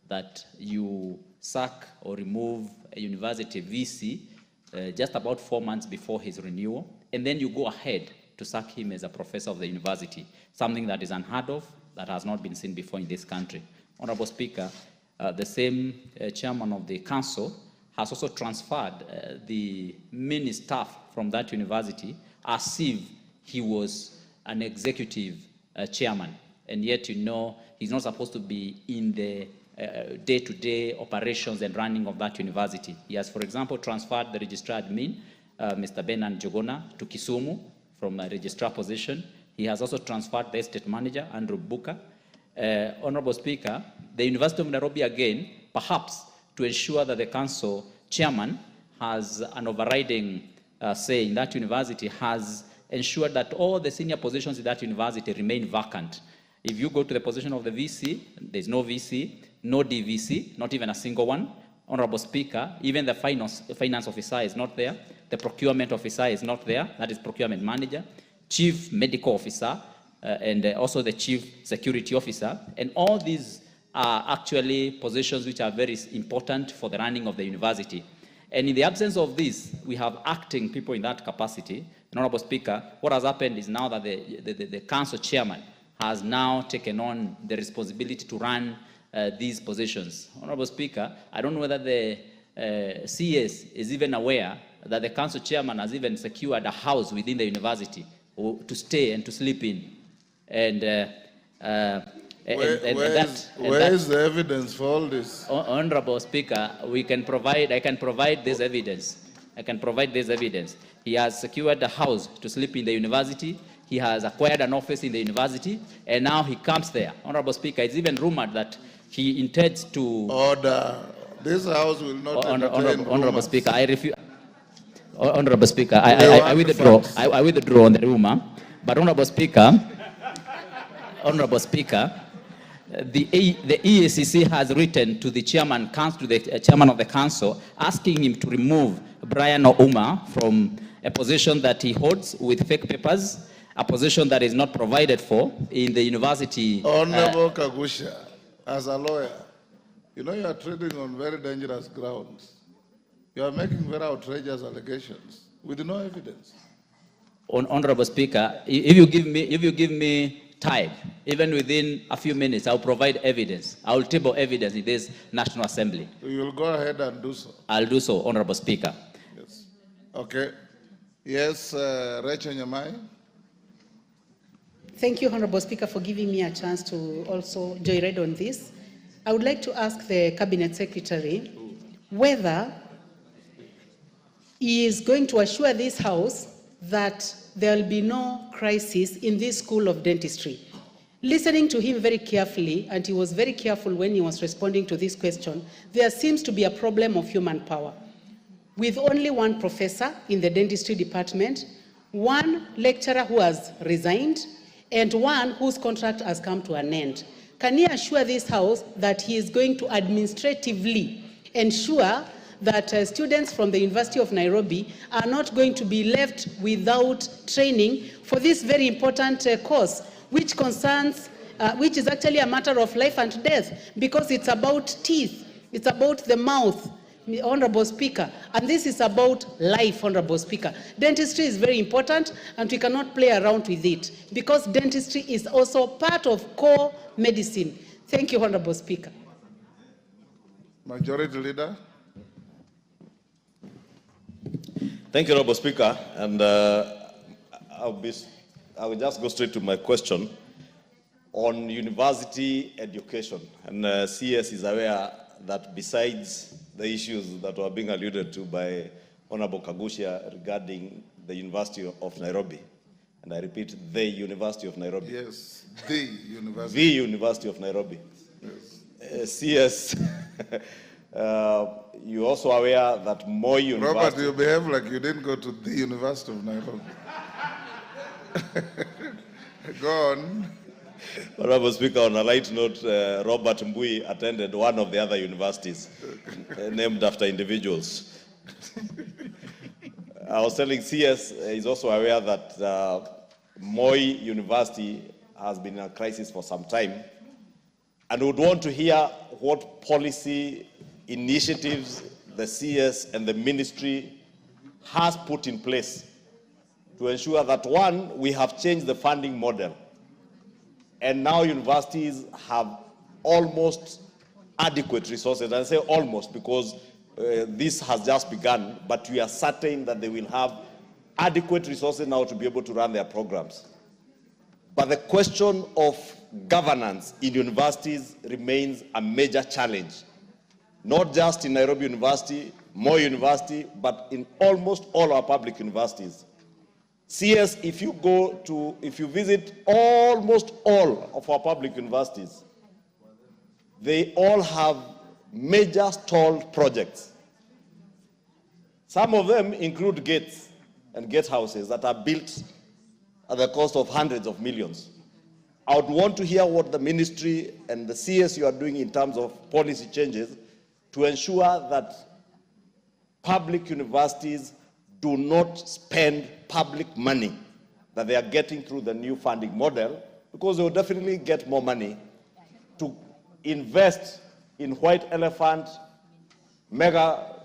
that you sack or remove a university VC just about 4 months before his renewal, and then you go ahead to sack him as a professor of the university, something that is unheard of, that has not been seen before in this country. Honorable Speaker, the same chairman of the council has also transferred the many staff from that university as if he was an executive chairman. And yet, you know, he's not supposed to be in the day-to-day operations and running of that university. He has, for example, transferred the registrar admin, Mr. Benan Jogona, to Kisumu from a registrar position. He has also transferred the estate manager, Andrew Buka. Honorable Speaker, the University of Nairobi, again, perhaps to ensure that the council chairman has an overriding say in that university, has ensured that all the senior positions in that university remain vacant. If you go to the position of the VC, there's no VC, no DVC, not even a single one. Honorable Speaker, even the finance officer is not there. The procurement officer is not there. That is procurement manager, chief medical officer, and also the chief security officer. And all these are actually positions which are very important for the running of the university. And in the absence of this, we have acting people in that capacity. And Honorable Speaker, what has happened is now that the council chairman has now taken on the responsibility to run these positions. Honorable Speaker, I don't know whether the CS is even aware that the council chairman has even secured a house within the university to stay and to sleep in. And where is the evidence for all this? Honorable Speaker, I can provide this evidence. I can provide this evidence. He has secured a house to sleep in the university. He has acquired an office in the university, and now he comes there. Honorable Speaker, it's even rumored that he intends to... Order. This house will not entertain Honorable Speaker, I refuse... Honorable Speaker, I withdraw on the rumor. But Honorable Speaker, the EACC has written to the chairman of the council, asking him to remove Brian Ouma from a position that he holds with fake papers, a position that is not provided for in the university. Honorable Kagusha, as a lawyer, you know you are treading on very dangerous grounds. You are making very outrageous allegations with no evidence. Honorable Speaker, if you give me time, even within a few minutes, I'll provide evidence. I'll table evidence in this National Assembly. You will go ahead and do so. I'll do so, Honorable Speaker. Yes. Okay. Yes, Rachel Nyamai. Thank you, Honorable Speaker, for giving me a chance to also joyride on this. I would like to ask the Cabinet Secretary whether he is going to assure this House that there will be no crisis in this school of dentistry. Listening to him very carefully, and he was very careful when he was responding to this question, there seems to be a problem of human power. With only one professor in the dentistry department, one lecturer who has resigned, and one whose contract has come to an end. Can he assure this House that he is going to administratively ensure that students from the University of Nairobi are not going to be left without training for this very important course, which concerns, which is actually a matter of life and death, because it's about teeth, it's about the mouth, Honorable Speaker, and this is about life, Honorable Speaker. Dentistry is very important, and we cannot play around with it, because dentistry is also part of core medicine. Thank you, Honorable Speaker. Majority Leader. Thank you, Honorable Speaker, and I will just go straight to my question on university education. And CS is aware that besides the issues that were being alluded to by Honorable Kagushia regarding the University of Nairobi, and I repeat, the University of Nairobi. Yes, the University. The University of Nairobi. Yes. CS, you're also aware that more university... Robert, you behave like you didn't go to the University of Nairobi. Go on. Honorable Speaker, on a light note, Robert Mbui attended one of the other universities named after individuals. I was telling CS is also aware that Moi University has been in a crisis for some time, and would want to hear what policy initiatives the CS and the ministry has put in place to ensure that, one, we have changed the funding model, and now universities have almost adequate resources. I say almost because this has just begun, but we are certain that they will have adequate resources now to be able to run their programs. But the question of governance in universities remains a major challenge, not just in Nairobi University, Moi University, but in almost all our public universities. CS, if you visit almost all of our public universities, they all have major stalled projects. Some of them include gates and gatehouses that are built at the cost of hundreds of millions. I would want to hear what the ministry and the CS you are doing in terms of policy changes to ensure that public universities do not spend public money that they are getting through the new funding model, because they will definitely get more money to invest in white elephant, mega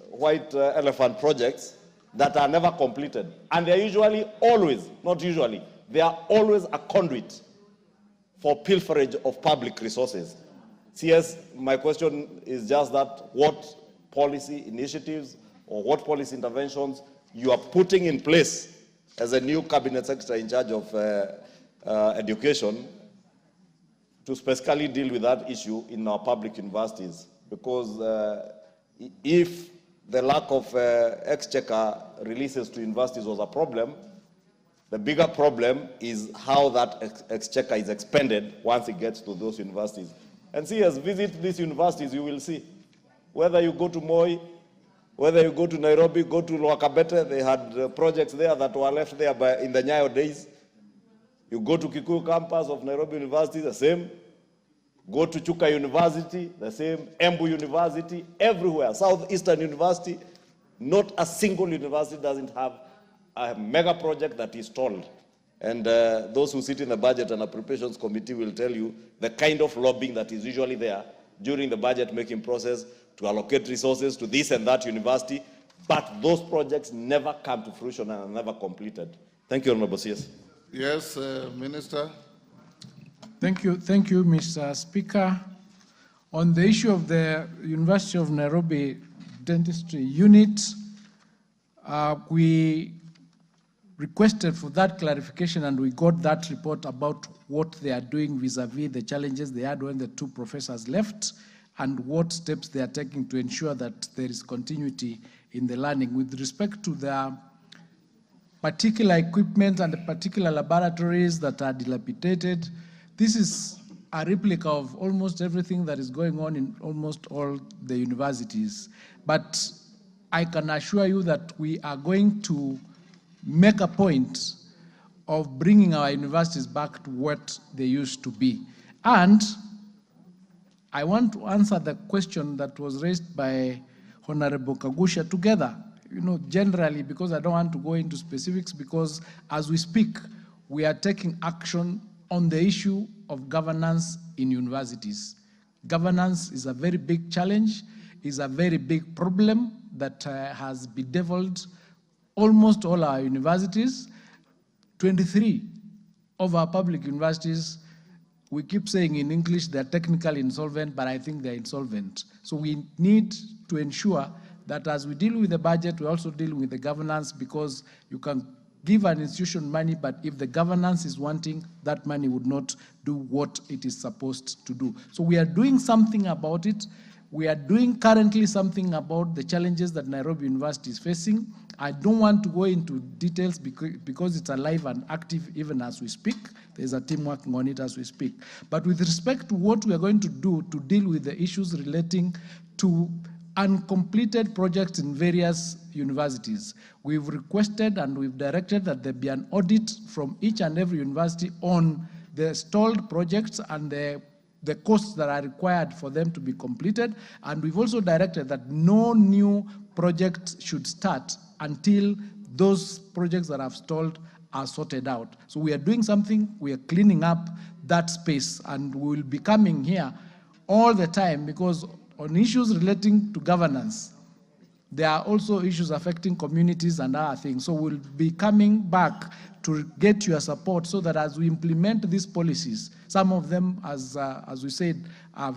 white elephant projects that are never completed. And they are usually always, not usually, they are always a conduit for pilferage of public resources. CS, my question is just that, what policy initiatives or what policy interventions you are putting in place as a new cabinet secretary in charge of education to specifically deal with that issue in our public universities? Because if the lack of exchequer releases to universities was a problem, the bigger problem is how that exchequer is expended once it gets to those universities. And see, as visit these universities, you will see, whether you go to Moi, whether you go to Nairobi, go to ABET, they had projects there that were left there in the Nyayo days. You go to Kikuyu campus of Nairobi University, the same. Go to Chuka University, the same. Embu University, everywhere. Southeastern University, not a single university doesn't have a mega project that is stalled. And those who sit in the Budget and Appropriations Committee will tell you the kind of lobbying that is usually there during the budget making process to allocate resources to this and that university, but those projects never come to fruition and are never completed. Thank you, Honorable CS. Yes, Minister. Thank you, Mr. Speaker. On the issue of the University of Nairobi Dentistry Unit, we requested for that clarification and we got that report about what they are doing vis-a-vis the challenges they had when the two professors left and what steps they are taking to ensure that there is continuity in the learning. With respect to the particular equipment and the particular laboratories that are dilapidated, this is a replica of almost everything that is going on in almost all the universities. But I can assure you that we are going to make a point of bringing our universities back to what they used to be. And I want to answer the question that was raised by Honorable Kagusha together, generally, because I don't want to go into specifics, because as we speak, we are taking action on the issue of governance in universities. Governance is a very big challenge, is a very big problem that has bedeviled almost all our universities. 23 of our public universities, we keep saying in English they're technically insolvent, but I think they're insolvent. So we need to ensure that as we deal with the budget, we also deal with the governance, because you can give an institution money, but if the governance is wanting, that money would not do what it is supposed to do. So we are doing something about it. We are doing currently something about the challenges that Nairobi University is facing. I don't want to go into details because it's alive and active even as we speak. There's a team working on it as we speak. But with respect to what we are going to do to deal with the issues relating to uncompleted projects in various universities, we've requested and we've directed that there be an audit from each and every university on the stalled projects and the costs that are required for them to be completed. And we've also directed that no new project should start until those projects that have stalled are sorted out. So we are doing something, we are cleaning up that space, and we will be coming here all the time, because on issues relating to governance, there are also issues affecting communities and other things. So we'll be coming back to get your support so that as we implement these policies, some of them, as we said, are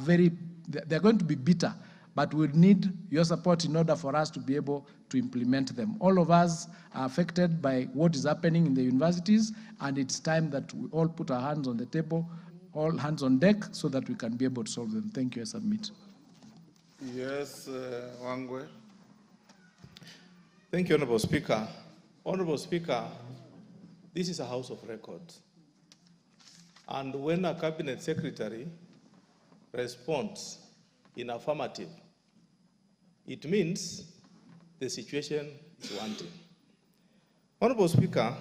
they're going to be bitter, but we'll need your support in order for us to be able to implement them. All of us are affected by what is happening in the universities, and it's time that we all put our hands on the table, all hands on deck, so that we can be able to solve them. Thank you. I submit. Yes, Wangwe. Thank you, Honorable Speaker. Honorable Speaker, this is a house of records. And when a cabinet secretary responds in affirmative, it means the situation is wanting. Honorable Speaker,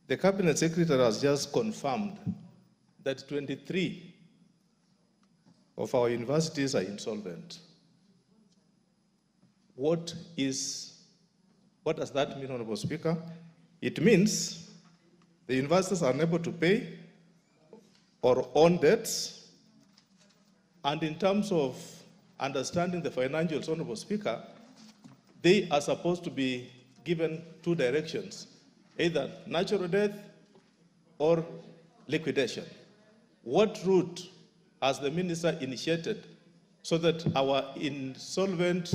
the cabinet secretary has just confirmed that 23 of our universities are insolvent. What does that mean, Honorable Speaker? It means the universities are unable to pay or own debts. And in terms of understanding the financials, Honorable Speaker, they are supposed to be given two directions, either natural death or liquidation. What route has the minister initiated so that our insolvent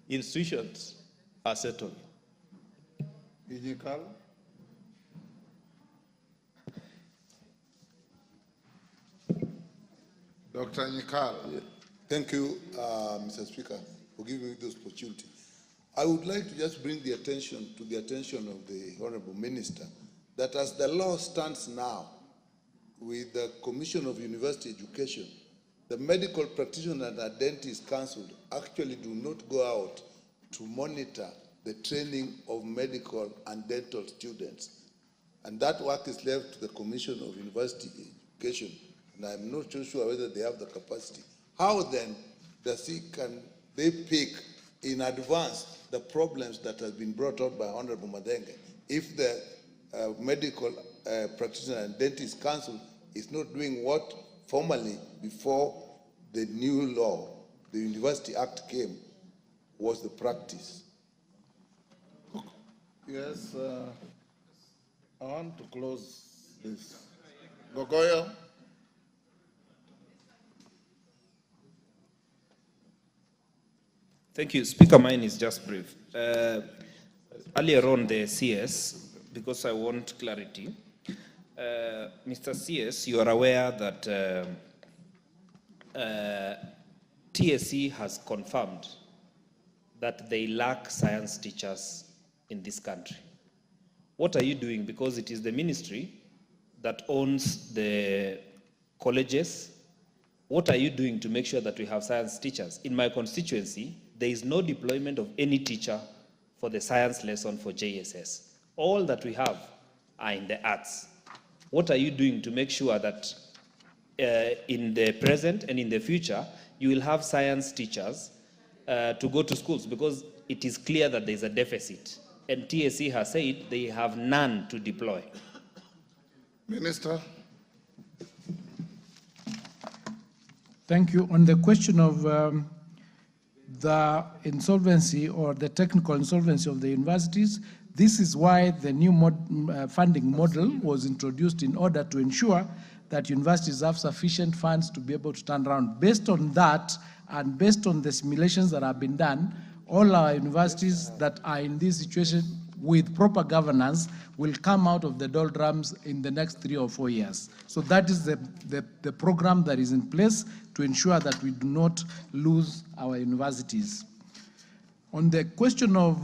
institutions are settled? Inyikal. Dr. Nyikal. Thank you, Mr. Speaker, for giving me this opportunity. I would like to just bring the attention to the attention of the Honorable Minister that as the law stands now, with the Commission of University Education, the Medical Practitioner and Dentist Council actually do not go out to monitor the training of medical and dental students. And that work is left to the Commission of University Education, and I'm not so sure whether they have the capacity. How then can they pick in advance the problems that have been brought out by Honorable Madenge if the Medical Practitioner and Dentist Council is not doing what formerly before the new law, the University Act came, was the practice. Yes, I want to close this. Gogoyo. Thank you. Speaker, mine is just brief. Earlier on the CS, because I want clarity, Mr. CS, you are aware that TSC has confirmed that they lack science teachers in this country. What are you doing? Because it is the ministry that owns the colleges. What are you doing to make sure that we have science teachers? In my constituency, there is no deployment of any teacher for the science lesson for JSS. All that we have are in the arts. What are you doing to make sure that in the present and in the future, you will have science teachers to go to schools? Because it is clear that there is a deficit. And TSC has said they have none to deploy. Minister. Thank you. On the question of the insolvency or the technical insolvency of the universities, this is why the new funding model was introduced in order to ensure that universities have sufficient funds to be able to turn around. Based on that, and based on the simulations that have been done, all our universities that are in this situation with proper governance will come out of the doldrums in the next 3 or 4 years. So that is the program that is in place to ensure that we do not lose our universities. On the question of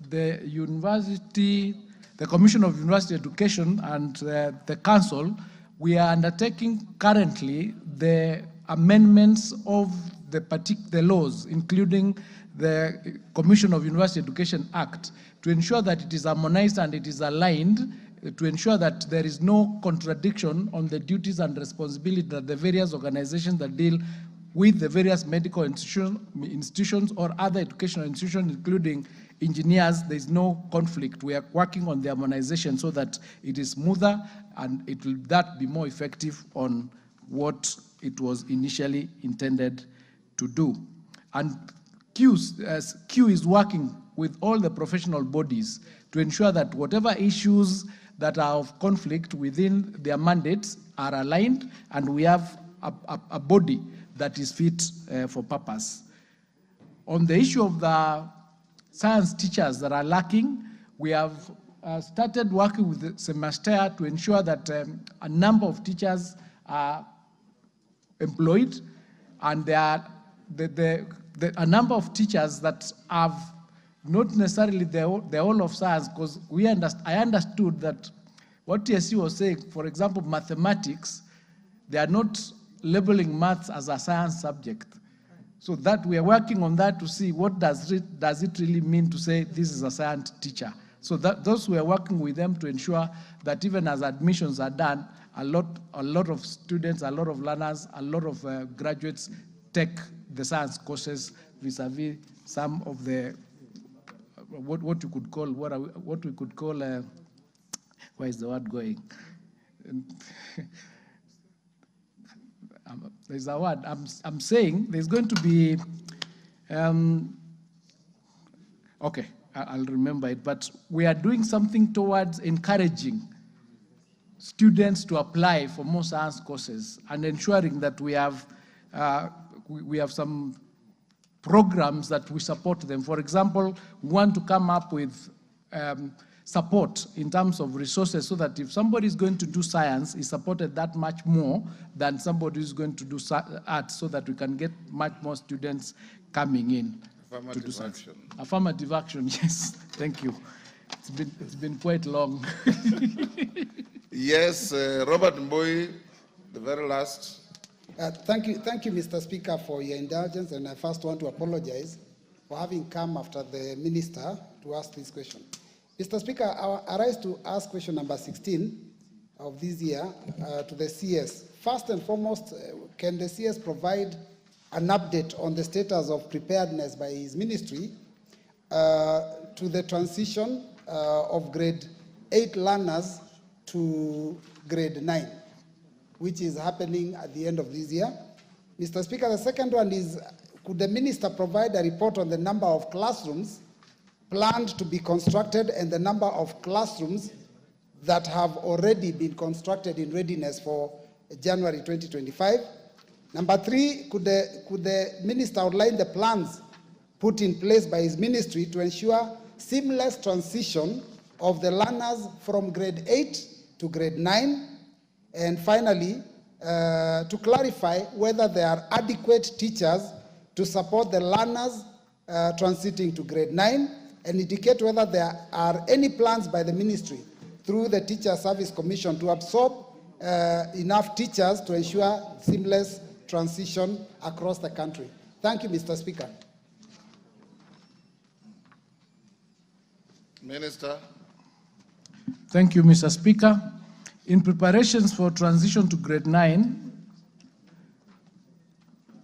the university, the Commission of University Education and the Council, we are undertaking currently the amendments of the laws, including the Commission of University Education Act, to ensure that it is harmonized and it is aligned, to ensure that there is no contradiction on the duties and responsibility that the various organizations that deal with the various medical institutions or other educational institutions, including engineers, there is no conflict. We are working on the harmonization so that it is smoother and it will that be more effective on what it was initially intended to do. And Q is working with all the professional bodies to ensure that whatever issues that are of conflict within their mandates are aligned, and we have a body that is fit for purpose. On the issue of the science teachers that are lacking, we have started working with the semester to ensure that a number of teachers are employed, and there are a number of teachers that have not necessarily the whole of science, because I understood that what TSC was saying, for example, mathematics, they are not labeling maths as a science subject. So that we are working on that to see what does it really mean to say this is a science teacher. So those we are working with them to ensure that even as admissions are done, a lot of students, a lot of learners, a lot of graduates take the science courses vis-a-vis some of the what we could call where is the word going? There's a word I'm saying. There's going to be okay, I'll remember it. But we are doing something towards encouraging students to apply for more science courses and ensuring that we have some programs that we support them. For example, we want to come up with support in terms of resources so that if somebody is going to do science, is supported that much more than somebody who's going to do art, so that we can get much more students coming in to do science. Affirmative action, yes. Thank you. It's been quite long. Yes, Robert Mbui, the very last. Thank you, Mr. Speaker, for your indulgence, and I first want to apologize for having come after the minister to ask this question. Mr. Speaker, I rise to ask question number 16 of this year to the CS. First and foremost, can the CS provide an update on the status of preparedness by his ministry to the transition of grade 8 learners to grade 9, which is happening at the end of this year. Mr. Speaker, the second one is, could the minister provide a report on the number of classrooms planned to be constructed and the number of classrooms that have already been constructed in readiness for January 2025? Number 3, could the minister outline the plans put in place by his ministry to ensure seamless transition of the learners from grade 8 to grade 9? And finally, to clarify whether there are adequate teachers to support the learners transiting to grade 9, and indicate whether there are any plans by the ministry through the Teacher Service Commission to absorb enough teachers to ensure seamless transition across the country. Thank you, Mr. Speaker. Minister. Thank you, Mr. Speaker. In preparations for transition to grade 9,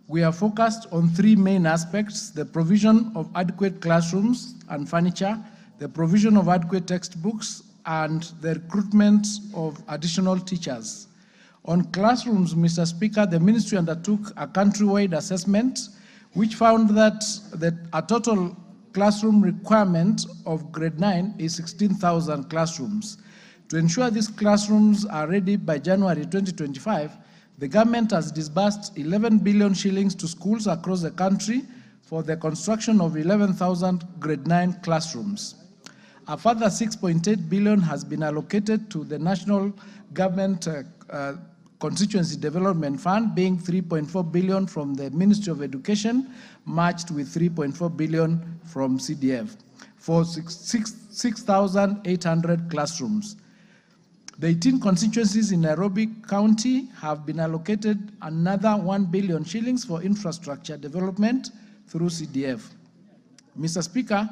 we are focused on 3 main aspects: the provision of adequate classrooms and furniture, the provision of adequate textbooks, and the recruitment of additional teachers. On classrooms, Mr. Speaker, the ministry undertook a countrywide assessment which found that a total classroom requirement of grade 9 is 16,000 classrooms. To ensure these classrooms are ready by January 2025, the government has disbursed 11 billion shillings to schools across the country for the construction of 11,000 grade 9 classrooms. A further 6.8 billion has been allocated to the National Government Constituency Development Fund, being 3.4 billion from the Ministry of Education, matched with 3.4 billion from CDF, for 6,800 classrooms. The 18 constituencies in Nairobi County have been allocated another 1 billion shillings for infrastructure development through CDF. Mr. Speaker,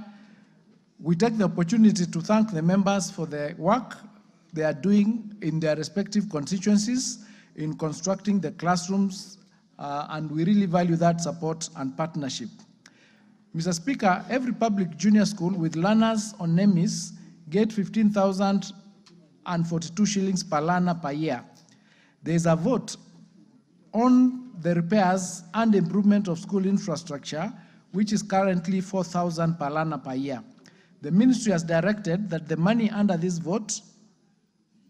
we take the opportunity to thank the members for the work they are doing in their respective constituencies in constructing the classrooms, and we really value that support and partnership. Mr. Speaker, every public junior school with learners on NEMIS get 15,042 shillings per learner per year. There is a vote on the repairs and improvement of school infrastructure, which is currently 4,000 per learner per year. The ministry has directed that the money under this vote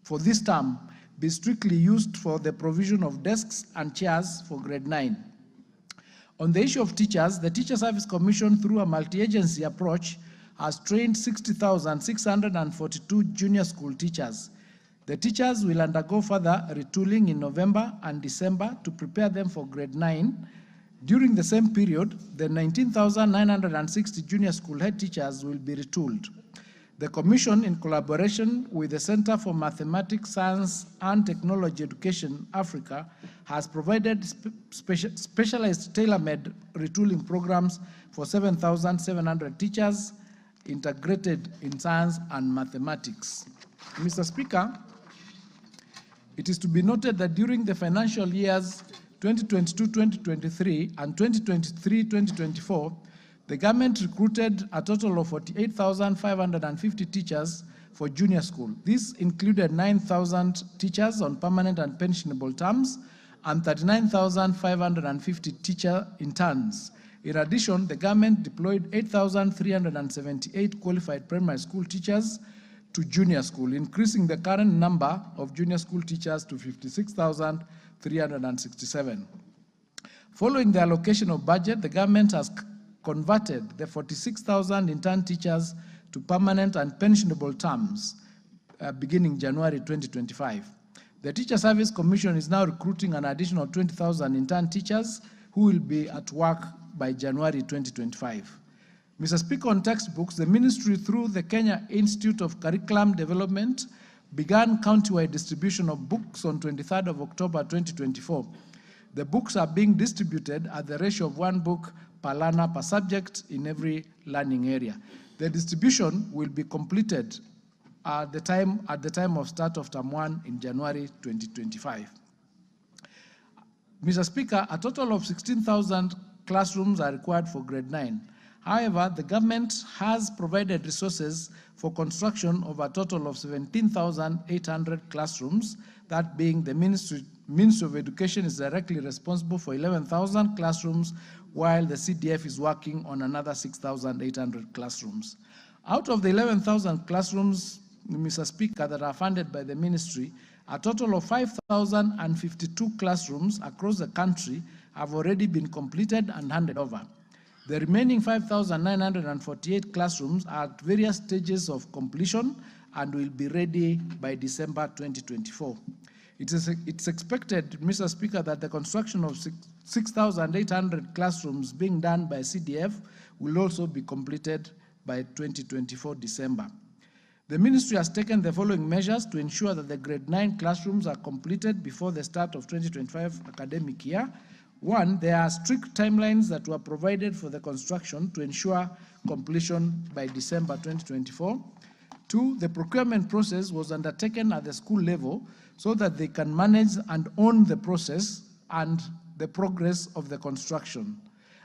for this term be strictly used for the provision of desks and chairs for grade 9. On the issue of teachers, the Teacher Service Commission, through a multi-agency approach, has trained 60,642 junior school teachers. The teachers will undergo further retooling in November and December to prepare them for grade 9. During the same period, the 19,960 junior school head teachers will be retooled. The Commission, in collaboration with the Center for Mathematics, Science and Technology Education, Africa, has provided specialized tailor-made retooling programs for 7,700 teachers integrated in science and mathematics. Mr. Speaker, it is to be noted that during the financial years 2022-2023 and 2023-2024, the government recruited a total of 48,550 teachers for junior school. This included 9,000 teachers on permanent and pensionable terms and 39,550 teacher interns. In addition, the government deployed 8,378 qualified primary school teachers to junior school, increasing the current number of junior school teachers to 56,367. Following the allocation of budget, the government has converted the 46,000 intern teachers to permanent and pensionable terms beginning January 2025. The Teacher Service Commission is now recruiting an additional 20,000 intern teachers who will be at work by January 2025. Mr. Speaker, on textbooks, the ministry, through the Kenya Institute of Curriculum Development, began countywide distribution of books on 23rd of October 2024. The books are being distributed at the ratio of 1 book per learner per subject in every learning area. The distribution will be completed at the time of start of term 1 in January 2025. Mr. Speaker, a total of 16,000 classrooms are required for grade 9. However, the government has provided resources for construction of a total of 17,800 classrooms, that being the Ministry of Education is directly responsible for 11,000 classrooms, while the CDF is working on another 6,800 classrooms. Out of the 11,000 classrooms, Mr. Speaker, that are funded by the ministry, a total of 5,052 classrooms across the country have already been completed and handed over. The remaining 5,948 classrooms are at various stages of completion and will be ready by December 2024. It's expected, Mr. Speaker, that the construction of 6,800 classrooms being done by CDF will also be completed by 2024 December. The ministry has taken the following measures to ensure that the grade 9 classrooms are completed before the start of 2025 academic year. One, there are strict timelines that were provided for the construction to ensure completion by December 2024. Two, the procurement process was undertaken at the school level so that they can manage and own the process and the progress of the construction.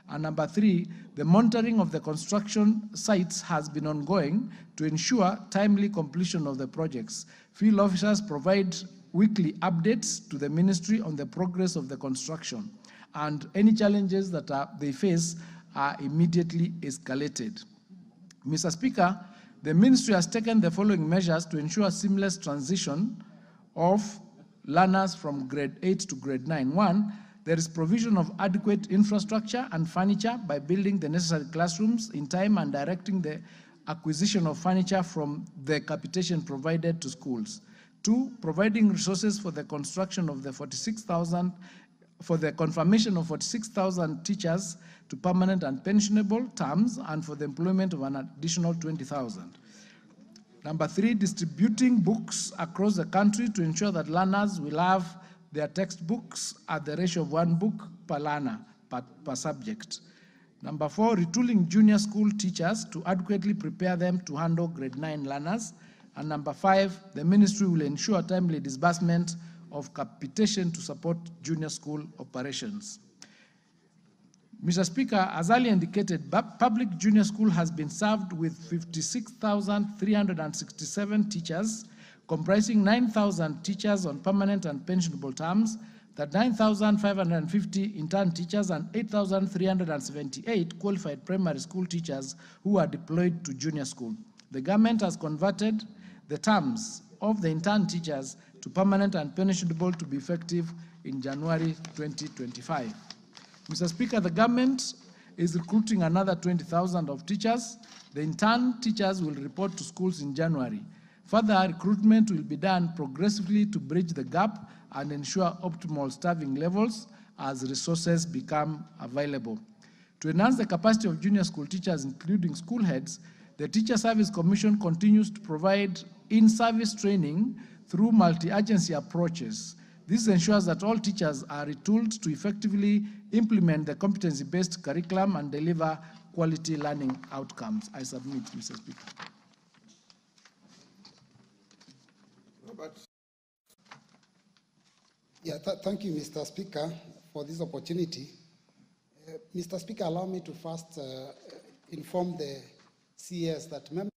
And number three, the monitoring of the construction sites has been ongoing to ensure timely completion of the projects. Field officers provide weekly updates to the ministry on the progress of the construction, and any challenges that they face are immediately escalated. Mr. Speaker, the ministry has taken the following measures to ensure seamless transition of learners from grade 8 to grade 9. One, there is provision of adequate infrastructure and furniture by building the necessary classrooms in time and directing the acquisition of furniture from the capitation provided to schools. Two, providing resources for the construction of the 46,000, for the confirmation of 46,000 teachers to permanent and pensionable terms and for the employment of an additional 20,000. Number three, distributing books across the country to ensure that learners will have their textbooks at the ratio of 1 book per learner per subject. Number four, retooling junior school teachers to adequately prepare them to handle grade 9 learners. And number five, the ministry will ensure timely disbursement of capitation to support junior school operations. Mr. Speaker, as earlier indicated, public junior school has been served with 56,367 teachers, comprising 9,000 teachers on permanent and pensionable terms, 9,550 intern teachers, and 8,378 qualified primary school teachers who are deployed to junior school. The government has converted the terms of the intern teachers to permanent and pensionable to be effective in January 2025. Mr. Speaker, the government is recruiting another 20,000 of teachers. The intern teachers will report to schools in January. Further recruitment will be done progressively to bridge the gap and ensure optimal staffing levels as resources become available. To enhance the capacity of junior school teachers, including school heads, the Teacher Service Commission continues to provide in-service training through multi-agency approaches. This ensures that all teachers are retooled to effectively implement the competency-based curriculum and deliver quality learning outcomes. I submit, Mr. Speaker. Yeah, thank you, Mr. Speaker, for this opportunity. Mr. Speaker, allow me to first inform the CS that members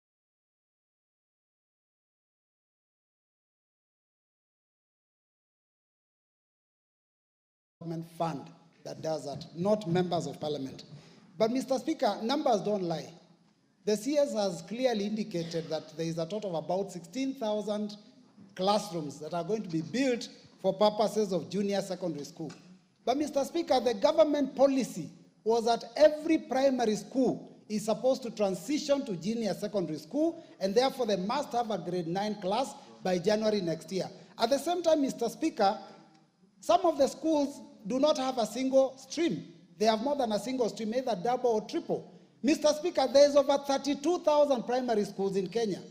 fund that does that, not members of parliament. But Mr. Speaker, numbers don't lie. The CS has clearly indicated that there is a total of about 16,000 classrooms that are going to be built for purposes of junior secondary school. But Mr. Speaker, the government policy was that every primary school is supposed to transition to junior secondary school, and therefore they must have a grade 9 class by January next year. At the same time, Mr. Speaker, some of the schools do not have a single stream. They have more than a single stream, either double or triple. Mr. Speaker, there's over 32,000 primary schools in Kenya.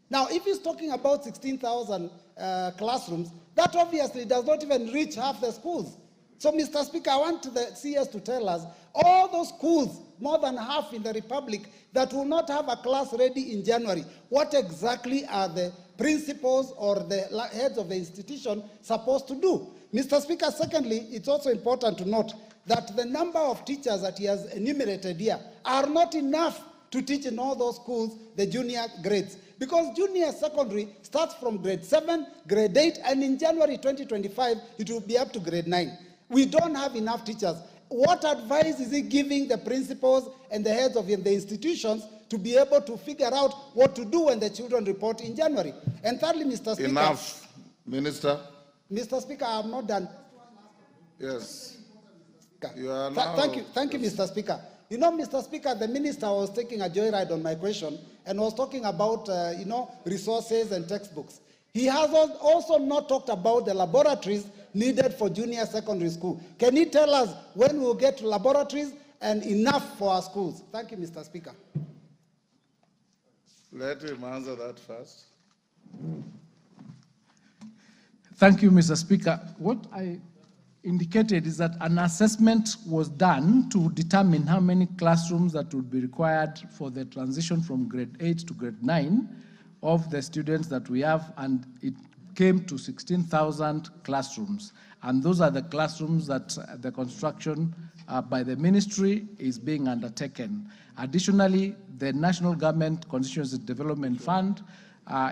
Now, if he's talking about 16,000 classrooms, that obviously does not even reach half the schools. So, Mr. Speaker, I want the CS to tell us, all those schools, more than half in the Republic, that will not have a class ready in January, what exactly are the principals or the heads of the institution supposed to do? Mr. Speaker, secondly, it's also important to note that the number of teachers that he has enumerated here are not enough to teach in all those schools the junior grades. Because junior secondary starts from grade 7, grade 8, and in January 2025, it will be up to grade 9. We don't have enough teachers. What advice is he giving the principals and the heads of the institutions to be able to figure out what to do when the children report in January? And thirdly, Mr. Speaker. Enough, Minister. Mr. Speaker, I am not done. Yes. You are now, Thank you, Mr. Speaker. You know, Mr. Speaker, the minister was taking a joyride on my question and was talking about, resources and textbooks. He has also not talked about the laboratories needed for junior secondary school. Can he tell us when we'll get laboratories and enough for our schools? Thank you, Mr. Speaker. Let him answer that first. Thank you, Mr. Speaker. What I indicated is that an assessment was done to determine how many classrooms that would be required for the transition from grade 8 to grade 9 of the students that we have, and it came to 16,000 classrooms. And those are the classrooms that the construction by the ministry is being undertaken. Additionally, the National Government Constituency Development Fund,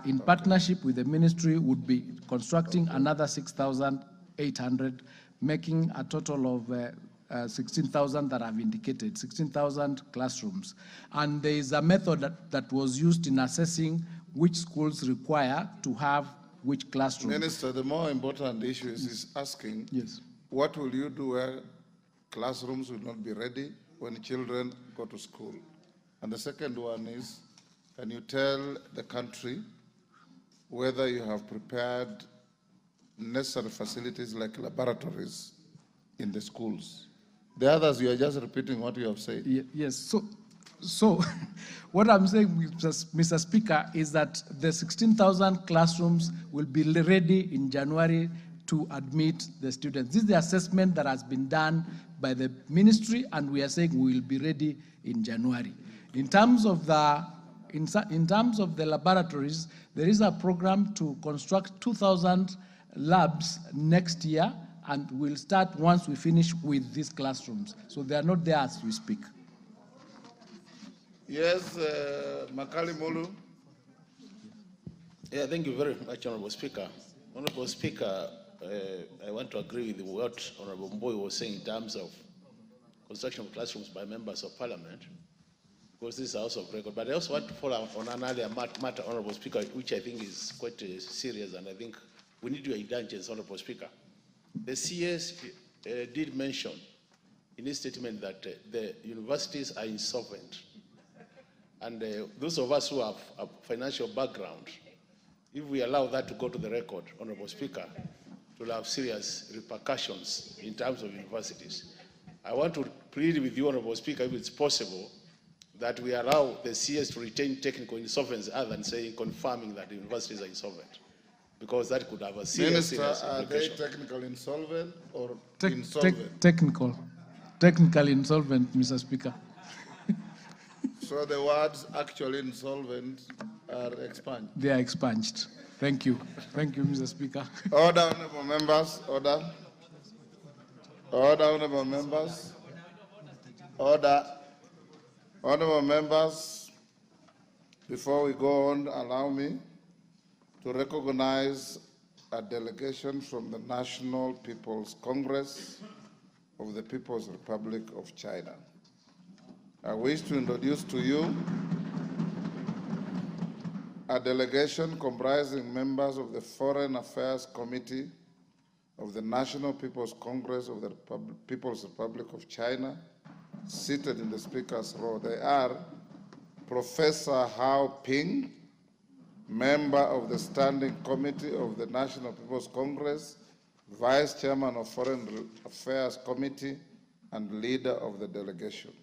in partnership with the ministry, would be constructing another 6,800, making a total of 16,000 that I've indicated, 16,000 classrooms. And there is a method that was used in assessing which schools require to have which classroom. Minister, the more important issue is asking, yes, what will you do where classrooms will not be ready when children go to school? And the second one is, can you tell the country whether you have prepared necessary facilities like laboratories in the schools? The others, you are just repeating what you have said. Yes, so what I'm saying, Mr. Speaker, is that the 16,000 classrooms will be ready in January to admit the students. This is the assessment that has been done by the ministry, and we are saying we will be ready in January. In terms of the laboratories, there is a program to construct 2,000 labs next year, and we'll start once we finish with these classrooms. So they are not there as we speak. Yes, Makali Mulu. Yeah, thank you very much, Honorable Speaker. Honorable Speaker, I want to agree with what Honorable Mboy was saying in terms of construction of classrooms by members of Parliament, because this is a House of Record. But I also want to follow up on an earlier matter, Honorable Speaker, which I think is quite serious, and I think we need your indulgence, Honorable Speaker. The CS did mention in his statement that the universities are insolvent. And those of us who have a financial background, if we allow that to go to the record, Honorable Speaker, it will have serious repercussions in terms of universities. I want to plead with you, Honorable Speaker, if it's possible, that we allow the CS to retain technical insolvency other than saying, confirming that the universities are insolvent, because that could have a serious, Minister, are they implication. technical insolvent or insolvent? Technical insolvent, Mr. Speaker. So the words actually insolvent are expunged. They are expunged. Thank you. Thank you, Mr. Speaker. Order, honorable members. Order. Order, honorable members. Order. Honorable members, before we go on, allow me to recognize a delegation from the National People's Congress of the People's Republic of China. I wish to introduce to you a delegation comprising members of the Foreign Affairs Committee of the National People's Congress of the People's Republic of China, seated in the Speaker's row. They are Professor Hao Ping, member of the Standing Committee of the National People's Congress, Vice Chairman of Foreign Affairs Committee, and leader of the delegation.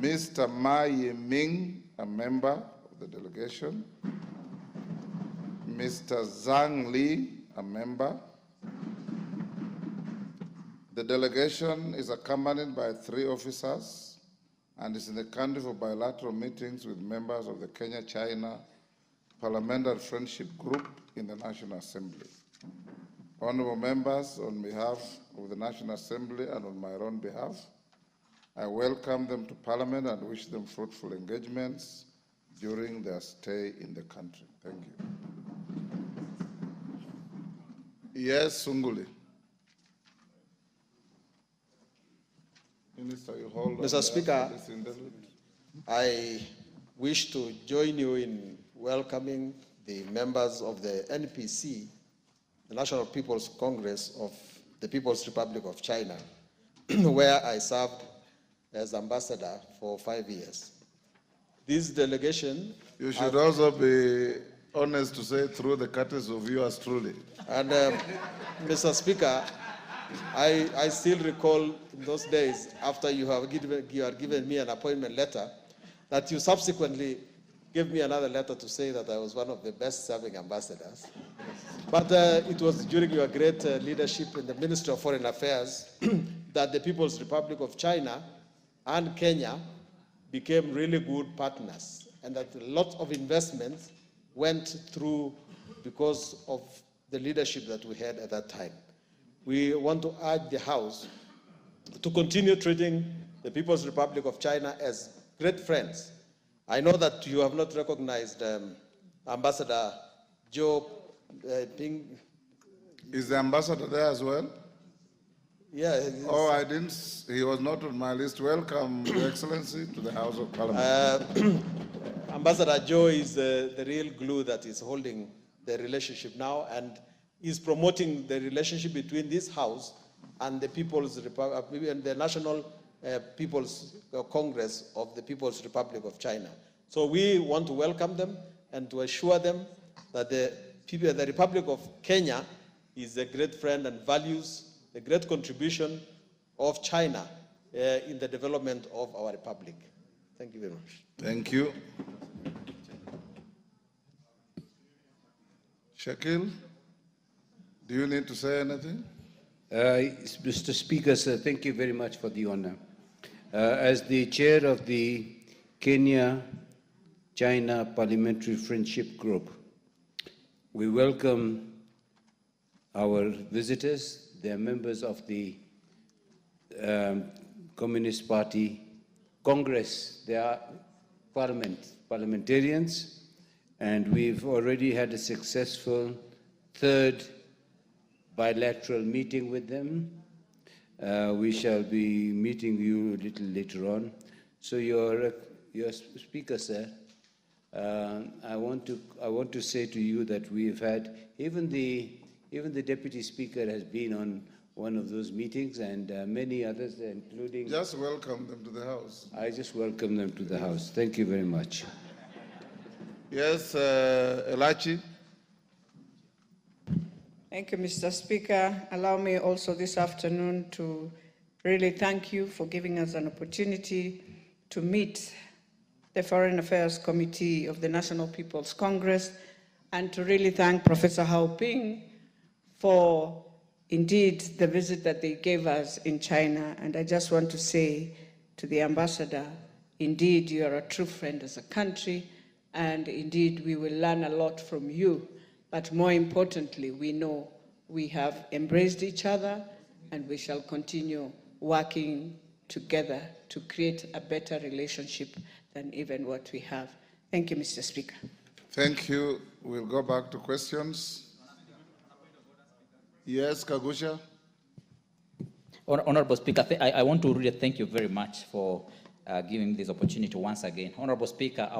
Mr. Ma Yiming, a member of the delegation. Mr. Zhang Li, a member. The delegation is accompanied by 3 officers and is in the country for bilateral meetings with members of the Kenya-China Parliamentary Friendship Group in the National Assembly. Honorable members, on behalf of the National Assembly and on my own behalf, I welcome them to Parliament and wish them fruitful engagements during their stay in the country. Thank you. Yes, Sunguli. Minister, you hold on. Mr. Speaker, I wish to join you in welcoming the members of the NPC, the National People's Congress of the People's Republic of China, where I served as ambassador for 5 years. This delegation... You should also be honest to say through the courtesy of yours truly. And Mr. Speaker, I still recall in those days, after you had given me an appointment letter, that you subsequently gave me another letter to say that I was one of the best serving ambassadors. But it was during your great leadership in the Ministry of Foreign Affairs that the People's Republic of China and Kenya became really good partners, and that a lot of investments went through because of the leadership that we had at that time. We want to urge the House to continue treating the People's Republic of China as great friends. I know that you have not recognized Ambassador Joe Ping. Is the ambassador there as well? Yeah. Oh, I didn't. He was not on my list. Welcome, Your Excellency, to the House of Parliament. Ambassador Joe is the real glue that is holding the relationship now, and is promoting the relationship between this House and the People's Republic, and the National People's Congress of the People's Republic of China. So we want to welcome them and to assure them that the Republic of Kenya is a great friend and values the great contribution of China in the development of our republic. Thank you very much. Thank you. Shakil, do you need to say anything? Mr. Speaker, sir, thank you very much for the honor. As the chair of the Kenya-China Parliamentary Friendship Group, we welcome our visitors. They are members of the Communist Party Congress. They are parliamentarians, and we've already had a successful third bilateral meeting with them. We shall be meeting you a little later on. So your Speaker, sir, I want to say to you that we've had, even the Deputy Speaker has been on one of those meetings, and many others, including... Just welcome them to the House. I just welcome them to the House. Thank you very much. Yes, Elachi. Thank you, Mr. Speaker. Allow me also this afternoon to really thank you for giving us an opportunity to meet the Foreign Affairs Committee of the National People's Congress, and to really thank Professor Hao Ping for indeed the visit that they gave us in China. And I just want to say to the ambassador, indeed you are a true friend as a country, and indeed we will learn a lot from you. But more importantly, we know we have embraced each other, and we shall continue working together to create a better relationship than even what we have. Thank you, Mr. Speaker. Thank you. We'll go back to questions. Yes, Kagusha. Honorable Speaker, I want to really thank you very much for giving this opportunity once again. Honorable Speaker,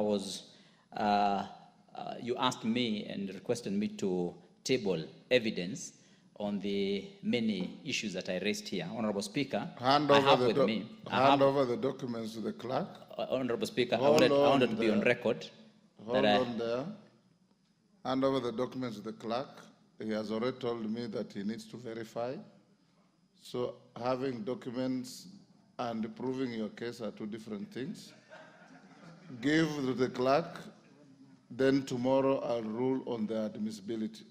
you asked me and requested me to table evidence on the many issues that I raised here. Honorable Speaker, hand over the documents to the clerk. Honorable Speaker, I wanted to be on record. Hold on there. Hand over the documents to the clerk. He has already told me that he needs to verify. So having documents and proving your case are two different things. Give to the clerk, then tomorrow I'll rule on their admissibility.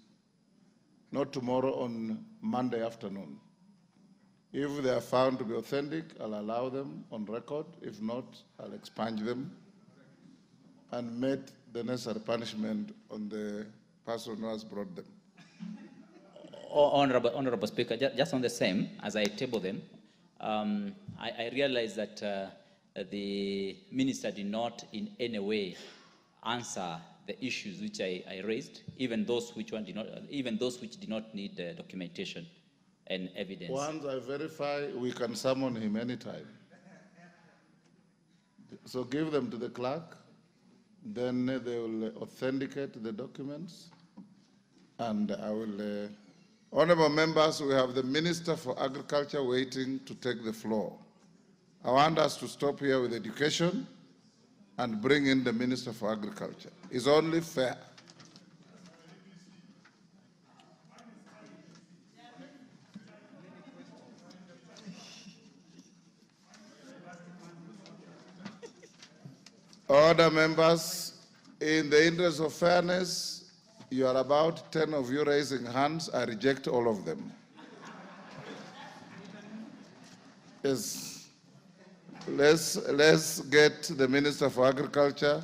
Not tomorrow, on Monday afternoon. If they are found to be authentic, I'll allow them on record. If not, I'll expunge them and make the necessary punishment on the person who has brought them. Honorable Speaker, just on the same, as I table them, I realize that the minister did not in any way answer the issues which I raised, even those which did not need documentation and evidence. Once I verify, we can summon him anytime. So give them to the clerk, then they will authenticate the documents, and I will... Honorable members, we have the Minister for Agriculture waiting to take the floor. I want us to stop here with education and bring in the Minister for Agriculture. It's only fair. Order, members, in the interest of fairness, you are about 10 of you raising hands. I reject all of them. Yes. Let's get the Minister for Agriculture.